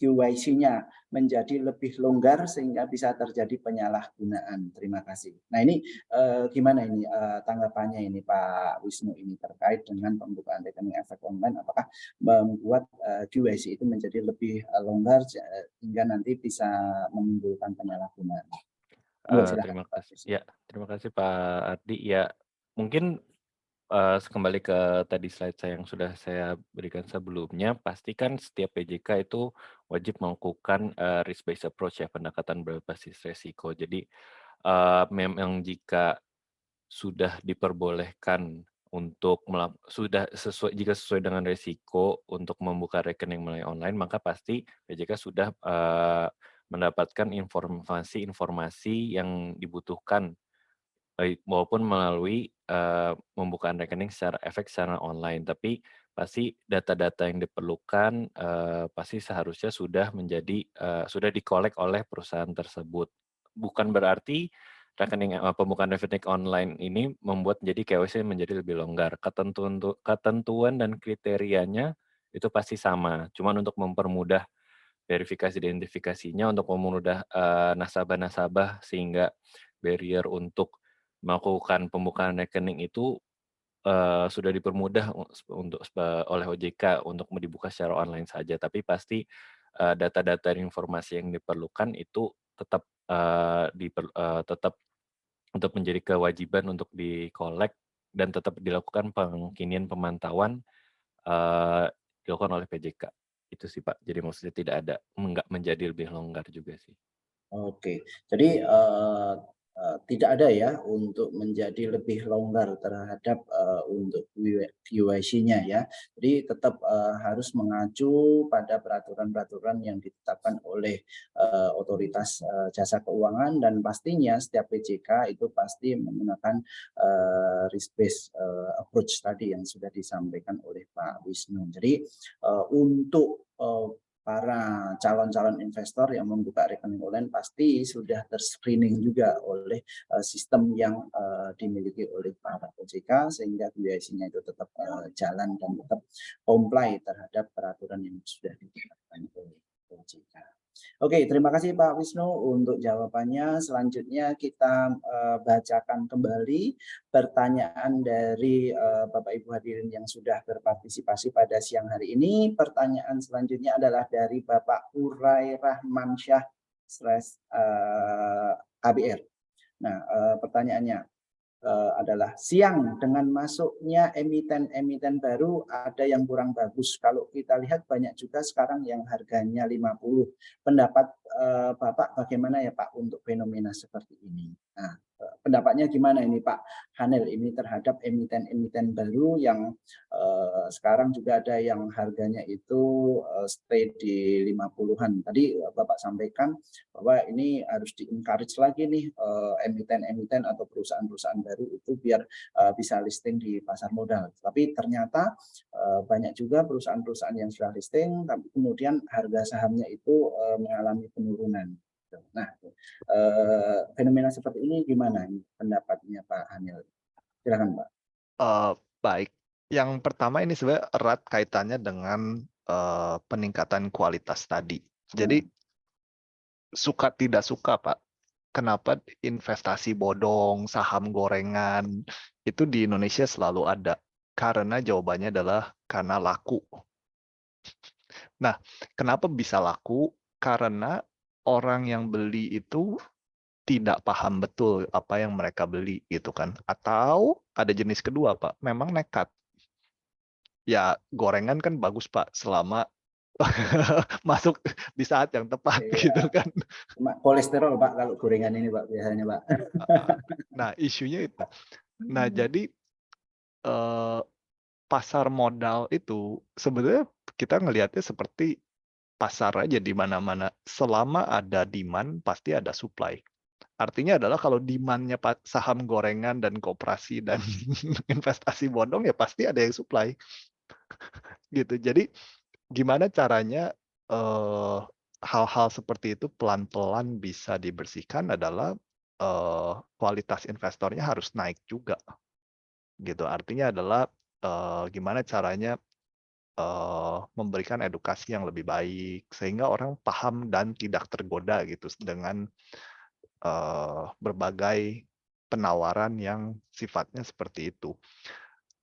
KYC-nya menjadi lebih longgar sehingga bisa terjadi penyalahgunaan? Terima kasih. Nah ini gimana ini tanggapannya ini Pak Wisnu ini terkait dengan pembukaan rekening efek online, apakah membuat KYC itu menjadi lebih longgar hingga nanti bisa menimbulkan penyalahgunaan? Terima kasih. Ya, terima kasih Pak Ardi. Ya, mungkin kembali ke tadi slide saya yang sudah saya berikan sebelumnya, pastikan setiap PJK itu wajib melakukan risk based approach ya, pendekatan berbasis resiko. Jadi memang jika sudah diperbolehkan untuk jika sesuai dengan resiko untuk membuka rekening melalui online, maka pasti PJK sudah mendapatkan informasi-informasi yang dibutuhkan maupun melalui pembukaan rekening secara secara online. Tapi pasti data-data yang diperlukan pasti seharusnya sudah sudah dikolek oleh perusahaan tersebut. Bukan berarti pembukaan rekening online ini membuat jadi KYC menjadi lebih longgar. Ketentuan dan kriterianya itu pasti sama. Cuman untuk mempermudah verifikasi identifikasinya, untuk mempermudah nasabah-nasabah sehingga barrier untuk melakukan pembukaan rekening itu sudah dipermudah oleh OJK untuk dibuka secara online saja. Tapi pasti data-data informasi yang diperlukan itu tetap tetap untuk menjadi kewajiban untuk dikolek dan tetap dilakukan pengkinian pemantauan dilakukan oleh PJK. Itu sih Pak. Jadi maksudnya nggak menjadi lebih longgar juga sih. Oke, jadi tidak ada ya untuk menjadi lebih longgar terhadap untuk QIC-nya ya. Jadi tetap harus mengacu pada peraturan-peraturan yang ditetapkan oleh otoritas jasa keuangan, dan pastinya setiap PJK itu pasti menggunakan risk based approach tadi yang sudah disampaikan oleh Pak Wisnu. Jadi untuk para calon-calon investor yang membuka rekening online pasti sudah terscreening juga oleh sistem yang dimiliki oleh para OJK, sehingga QIC-nya itu tetap jalan dan tetap comply terhadap peraturan yang sudah ditetapkan oleh OJK. Oke, terima kasih Pak Wisnu untuk jawabannya. Selanjutnya kita bacakan kembali pertanyaan dari Bapak Ibu hadirin yang sudah berpartisipasi pada siang hari ini. Pertanyaan selanjutnya adalah dari Bapak Urai Rahmansyah /ABR. Nah, pertanyaannya adalah, siang dengan masuknya emiten-emiten baru ada yang kurang bagus. Kalau kita lihat banyak juga sekarang yang harganya 50. Pendapat Bapak bagaimana ya Pak untuk fenomena seperti ini? Nah, pendapatnya gimana ini Pak Hanel ini terhadap emiten-emiten baru yang sekarang juga ada yang harganya itu stay di 50-an. Tadi Bapak sampaikan bahwa ini harus di-encourage lagi nih emiten-emiten atau perusahaan-perusahaan baru itu biar bisa listing di pasar modal. Tapi ternyata banyak juga perusahaan-perusahaan yang sudah listing tapi kemudian harga sahamnya itu mengalami penurunan. Nah, fenomena seperti ini gimana pendapatnya Pak Hanil? Silakan Pak. Baik, yang pertama ini sebenarnya erat kaitannya dengan peningkatan kualitas tadi. Jadi suka tidak suka Pak, kenapa investasi bodong, saham gorengan itu di Indonesia selalu ada? Karena jawabannya adalah karena laku. Nah, kenapa bisa laku? Karena orang yang beli itu tidak paham betul apa yang mereka beli gitu kan. Atau ada jenis kedua Pak, memang nekat. Ya gorengan kan bagus Pak selama masuk di saat yang tepat gitu kan. Kolesterol Pak kalau gorengan ini Pak biasanya Pak. Nah isunya itu. Nah jadi pasar modal itu sebenarnya kita ngelihatnya seperti pasar aja di mana-mana. Selama ada demand pasti ada supply. Artinya adalah kalau demand-nya saham gorengan dan koperasi dan investasi bodong ya pasti ada yang supply. Gitu. Jadi gimana caranya hal-hal seperti itu pelan-pelan bisa dibersihkan adalah kualitas investornya harus naik juga. Gitu. Artinya adalah gimana caranya memberikan edukasi yang lebih baik sehingga orang paham dan tidak tergoda gitu dengan berbagai penawaran yang sifatnya seperti itu.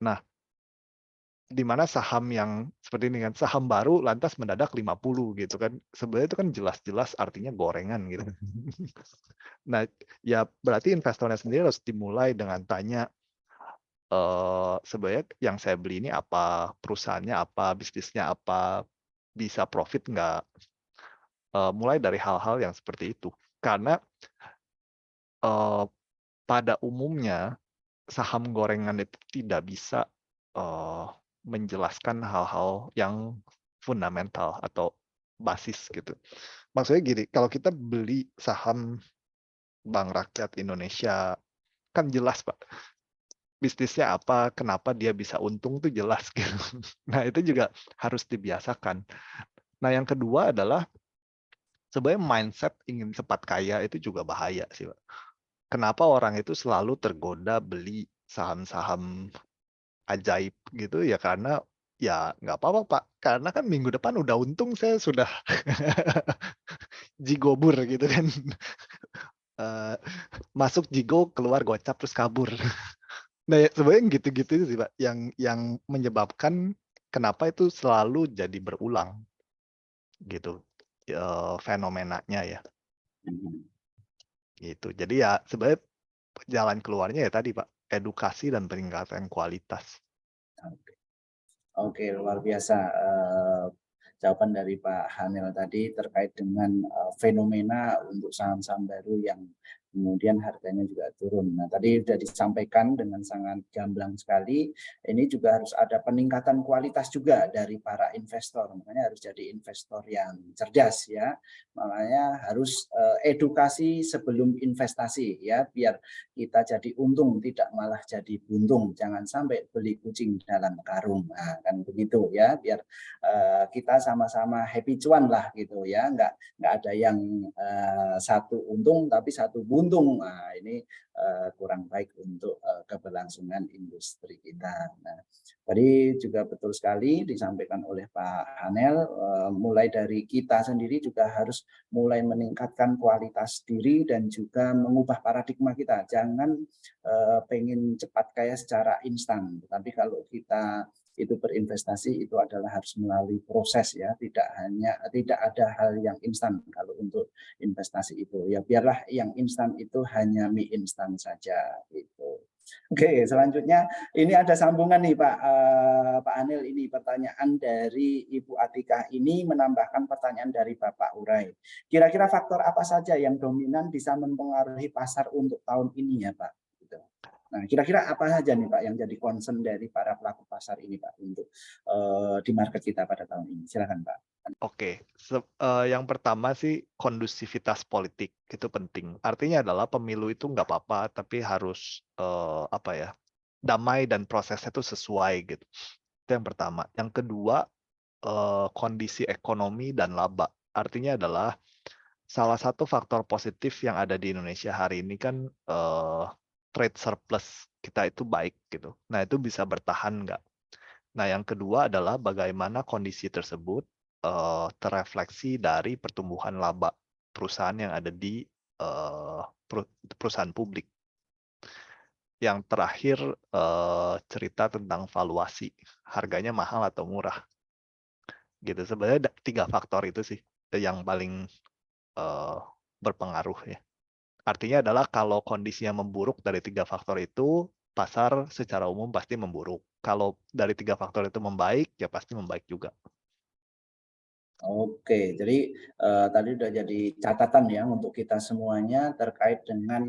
Nah, di mana saham yang seperti ini kan, saham baru lantas mendadak 50 gitu kan. Sebenarnya itu kan jelas-jelas artinya gorengan gitu. Nah, ya berarti investornya sendiri harus dimulai dengan tanya, sebenarnya yang saya beli ini apa, perusahaannya apa, bisnisnya apa, bisa profit nggak, mulai dari hal-hal yang seperti itu. Karena pada umumnya saham gorengan itu tidak bisa menjelaskan hal-hal yang fundamental atau basis gitu. Maksudnya gini, kalau kita beli saham Bank Rakyat Indonesia, kan jelas Pak, bisnisnya apa, kenapa dia bisa untung tuh jelas gitu. Nah itu juga harus dibiasakan. Nah yang kedua adalah sebenarnya mindset ingin cepat kaya itu juga bahaya sih Pak. Kenapa orang itu selalu tergoda beli saham-saham ajaib gitu ya karena ya nggak apa-apa Pak, karena kan minggu depan udah untung saya sudah jigobur gitu kan. Eh, Masuk jigo, keluar gocap terus kabur. Nah, ya, sebenarnya gitu-gitu sih Pak yang menyebabkan kenapa itu selalu jadi berulang gitu fenomenanya ya gitu. Jadi ya sebenarnya jalan keluarnya ya tadi Pak, edukasi dan peningkatan kualitas. Oke, luar biasa jawaban dari Pak Hanel tadi terkait dengan fenomena untuk saham-saham baru yang kemudian harganya juga turun. Nah, tadi sudah disampaikan dengan sangat gamblang sekali. Ini juga harus ada peningkatan kualitas juga dari para investor. Makanya harus jadi investor yang cerdas ya. Makanya harus edukasi sebelum investasi ya, biar kita jadi untung tidak malah jadi buntung. Jangan sampai beli kucing dalam karung. Nah, kan begitu ya, biar kita sama-sama happy cuan lah gitu ya, nggak ada yang satu untung tapi satu buntung. Nah, ini kurang baik untuk keberlangsungan industri kita. Nah, tadi juga betul sekali disampaikan oleh Pak Hanel, mulai dari kita sendiri juga harus mulai meningkatkan kualitas diri dan juga mengubah paradigma kita. Jangan pengen cepat kaya secara instan, tapi kalau kita itu berinvestasi itu adalah harus melalui proses ya, tidak ada hal yang instan kalau untuk investasi itu. Ya biarlah yang instan itu hanya mie instan saja gitu. Oke, selanjutnya ini ada sambungan nih Pak Anil, ini pertanyaan dari Ibu Atika ini menambahkan pertanyaan dari Bapak Urai. Kira-kira faktor apa saja yang dominan bisa mempengaruhi pasar untuk tahun ini ya Pak? Nah, kira-kira apa saja nih Pak yang jadi concern dari para pelaku pasar ini Pak untuk di market kita pada tahun ini? Silakan Pak. Oke, yang pertama sih kondusivitas politik itu penting. Artinya adalah pemilu itu nggak apa-apa, tapi harus apa ya, damai dan prosesnya itu sesuai gitu. Itu yang pertama. Yang kedua, kondisi ekonomi dan laba. Artinya adalah salah satu faktor positif yang ada di Indonesia hari ini kan trade surplus kita itu baik gitu. Nah itu bisa bertahan nggak? Nah yang kedua adalah bagaimana kondisi tersebut terefleksi dari pertumbuhan laba perusahaan yang ada di perusahaan publik. Yang terakhir cerita tentang valuasi, harganya mahal atau murah. Gitu sebenarnya 3 faktor itu sih yang paling berpengaruh ya. Artinya adalah kalau kondisinya memburuk dari 3 faktor itu, pasar secara umum pasti memburuk. Kalau dari 3 faktor itu membaik, ya pasti membaik juga. Oke, jadi tadi udah jadi catatan ya untuk kita semuanya terkait dengan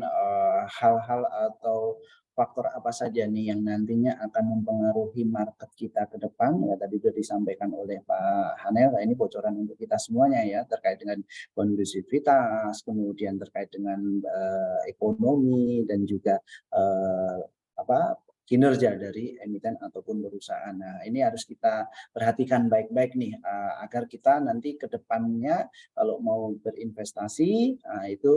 hal-hal atau faktor apa saja nih yang nantinya akan mempengaruhi market kita ke depan. Ya tadi sudah disampaikan oleh Pak Hanel, ini bocoran untuk kita semuanya ya terkait dengan kondusivitas, kemudian terkait dengan ekonomi dan juga kinerja dari emiten ataupun perusahaan. Nah, ini harus kita perhatikan baik-baik nih agar kita nanti ke depannya kalau mau berinvestasi itu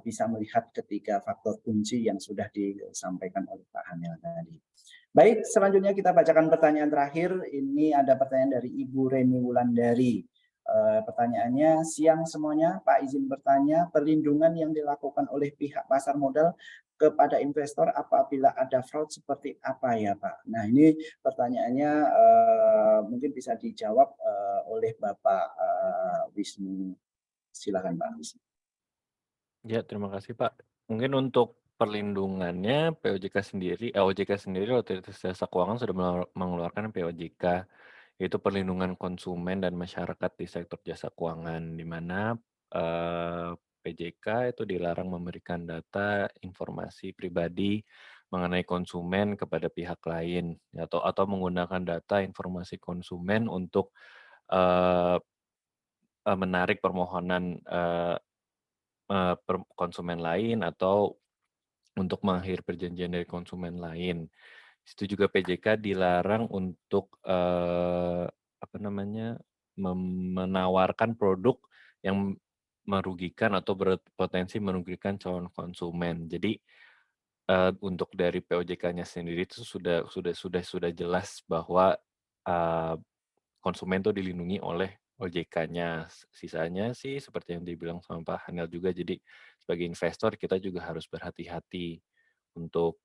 bisa melihat ketiga faktor kunci yang sudah disampaikan oleh Pak Hanel tadi. Baik, selanjutnya kita bacakan pertanyaan terakhir. Ini ada pertanyaan dari Ibu Reni Wulandari. Pertanyaannya, siang semuanya, Pak izin bertanya, perlindungan yang dilakukan oleh pihak pasar modal kepada investor apabila ada fraud seperti apa ya Pak? Nah ini pertanyaannya mungkin bisa dijawab oleh Bapak Wisnu. Silakan Pak Wisnu. Ya, terima kasih Pak. Mungkin untuk perlindungannya OJK sendiri Otoritas Jasa Keuangan sudah mengeluarkan POJK, yaitu perlindungan konsumen dan masyarakat di sektor jasa keuangan, di mana PJK itu dilarang memberikan data informasi pribadi mengenai konsumen kepada pihak lain, atau menggunakan data informasi konsumen untuk menarik permohonan konsumen lain atau untuk mengakhiri perjanjian dari konsumen lain. Itu juga PJK dilarang untuk menawarkan produk yang merugikan atau berpotensi merugikan calon konsumen. Jadi untuk dari POJK-nya sendiri itu sudah jelas bahwa konsumen itu dilindungi oleh OJK-nya. Sisanya sih seperti yang dibilang sama Pak Hanel juga, jadi sebagai investor kita juga harus berhati-hati untuk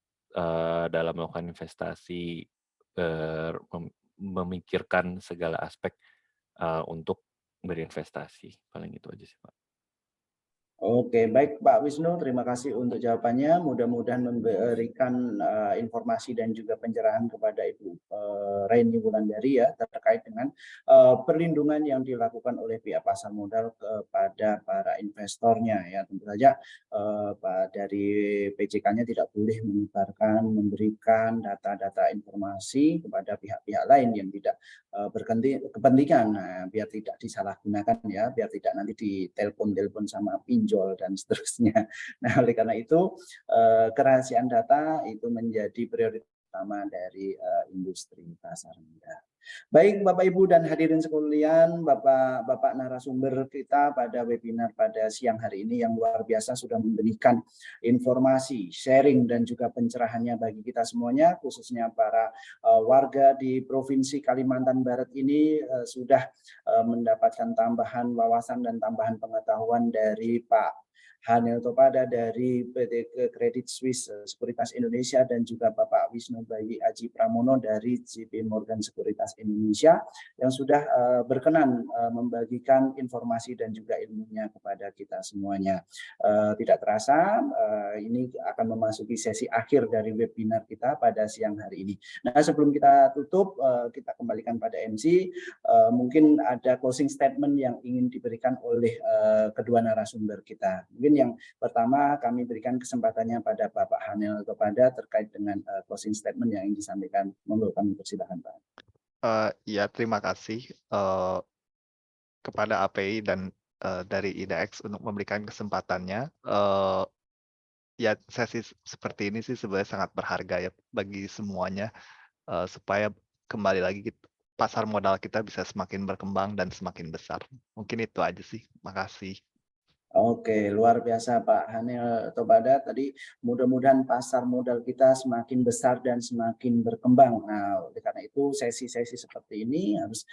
dalam melakukan investasi, memikirkan segala aspek untuk berinvestasi. Paling itu aja sih Pak. Oke, baik Pak Wisnu, terima kasih untuk jawabannya. Mudah-mudahan memberikan informasi dan juga pencerahan kepada Ibu Raini Wulandari ya terkait dengan perlindungan yang dilakukan oleh pihak pasar modal kepada para investornya ya. Tentu saja dari PJK-nya tidak boleh menyebarkan, memberikan data-data informasi kepada pihak-pihak lain yang tidak berkepentingan, biar tidak disalahgunakan ya, biar tidak nanti ditelepon-telepon sama pinjol dan seterusnya. Nah, oleh karena itu kerahasiaan data itu menjadi prioritas utama dari industri pasar modal. Baik Bapak Ibu dan hadirin sekalian, Bapak narasumber kita pada webinar pada siang hari ini yang luar biasa sudah memberikan informasi, sharing dan juga pencerahannya bagi kita semuanya, khususnya para warga di Provinsi Kalimantan Barat ini sudah mendapatkan tambahan wawasan dan tambahan pengetahuan dari Pak Hanel Topada dari PT Credit Suisse Sekuritas Indonesia dan juga Bapak Wisnu Bayi Aji Pramono dari JP Morgan Sekuritas Indonesia yang sudah berkenan membagikan informasi dan juga ilmunya kepada kita semuanya. Tidak terasa ini akan memasuki sesi akhir dari webinar kita pada siang hari ini. Nah, sebelum kita tutup, kita kembalikan pada MC. Mungkin ada closing statement yang ingin diberikan oleh kedua narasumber kita. Mungkin yang pertama kami berikan kesempatannya pada Bapak Hanel Topada terkait dengan closing statement yang ingin disampaikan. Monggo kami persilakan Pak. Ya, terima kasih kepada API dan dari IDX untuk memberikan kesempatannya. Ya, sesi seperti ini sih sebenarnya sangat berharga ya bagi semuanya, supaya kembali lagi pasar modal kita bisa semakin berkembang dan semakin besar. Mungkin itu aja sih. Makasih. Oke, luar biasa Pak Hanel Topada. Tadi mudah-mudahan pasar modal kita semakin besar dan semakin berkembang. Nah, oleh karena itu sesi-sesi seperti ini harus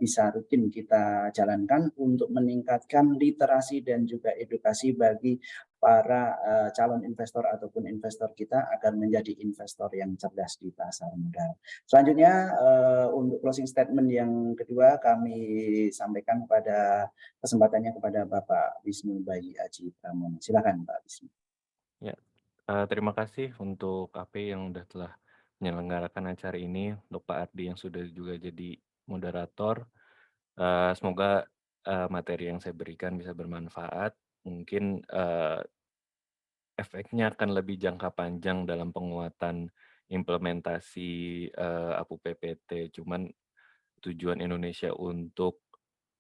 bisa rutin kita jalankan untuk meningkatkan literasi dan juga edukasi bagi para calon investor ataupun investor kita agar menjadi investor yang cerdas di pasar modal. Selanjutnya untuk closing statement yang kedua kami sampaikan kesempatannya kepada Bapak Wisnu Bayi Aji Pramono. Silakan Pak Wisnu. Ya, terima kasih untuk AP yang telah menyelenggarakan acara ini, untuk Pak Ardi yang sudah juga jadi moderator. Semoga materi yang saya berikan bisa bermanfaat. Mungkin efeknya akan lebih jangka panjang dalam penguatan implementasi APU PPT. Cuman tujuan Indonesia untuk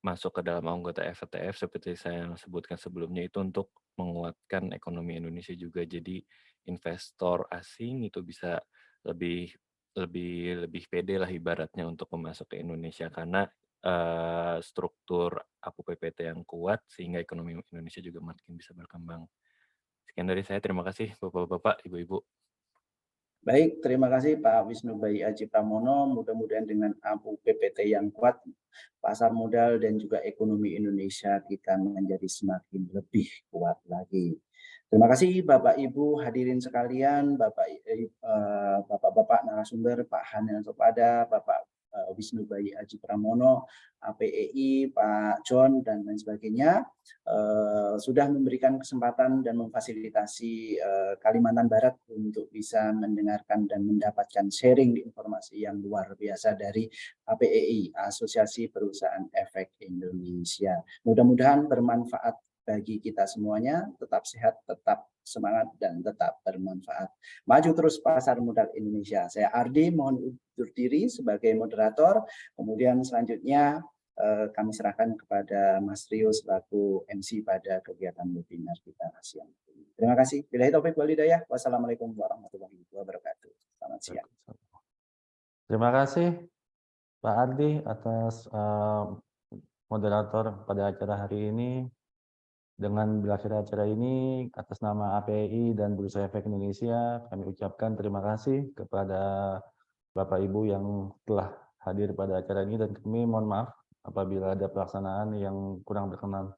masuk ke dalam anggota FATF seperti saya yang sebutkan sebelumnya itu untuk menguatkan ekonomi Indonesia juga. Jadi investor asing itu bisa lebih pede lah ibaratnya untuk masuk ke Indonesia karena struktur APU PPT yang kuat sehingga ekonomi Indonesia juga makin bisa berkembang. Sekian dari saya, terima kasih Bapak-bapak, Ibu-ibu. Baik, terima kasih Pak Wisnu Bayi Aji Pramono. Mudah-mudahan dengan APU PPT yang kuat, pasar modal dan juga ekonomi Indonesia kita menjadi semakin lebih kuat lagi. Terima kasih Bapak Ibu hadirin sekalian, Bapak-bapak narasumber, Pak Hanel Topada, Bapak Wisnu Bayi Aji Pramono, APEI, Pak John, dan lain sebagainya, sudah memberikan kesempatan dan memfasilitasi Kalimantan Barat untuk bisa mendengarkan dan mendapatkan sharing informasi yang luar biasa dari APEI, Asosiasi Perusahaan Efek Indonesia. Mudah-mudahan bermanfaat bagi kita semuanya, tetap sehat, tetap semangat, dan tetap bermanfaat. Maju terus pasar modal Indonesia. Saya Ardi, mohon undur diri sebagai moderator. Kemudian selanjutnya kami serahkan kepada Mas Rio selaku MC pada kegiatan webinar kita siang ini. Terima kasih. Billahi taufik wal hidayah. Wassalamualaikum warahmatullahi wabarakatuh. Selamat siang. Terima kasih Pak Ardi atas moderator pada acara hari ini. Dengan berakhir acara ini, atas nama APEI dan Bursa Efek Indonesia, kami ucapkan terima kasih kepada Bapak Ibu yang telah hadir pada acara ini, dan kami mohon maaf apabila ada pelaksanaan yang kurang berkenan.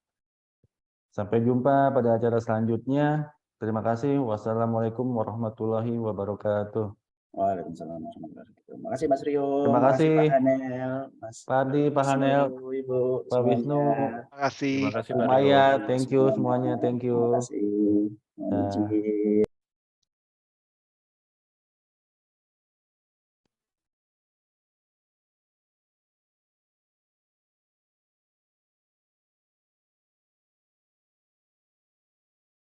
Sampai jumpa pada acara selanjutnya. Terima kasih. Wassalamualaikum warahmatullahi wabarakatuh. Waalaikumsalam warahmatullahi wabarakatuh. Terima kasih Mas Rio. Terima kasih Pak Hanel, Mas Pak Ardi, Pak Hanel, Ibu, Pak Wisnu, Terima kasih. Terima kasih Bu Pak Rio. Maya, thank you semuanya, thank you. Terima kasih. Mohon izin.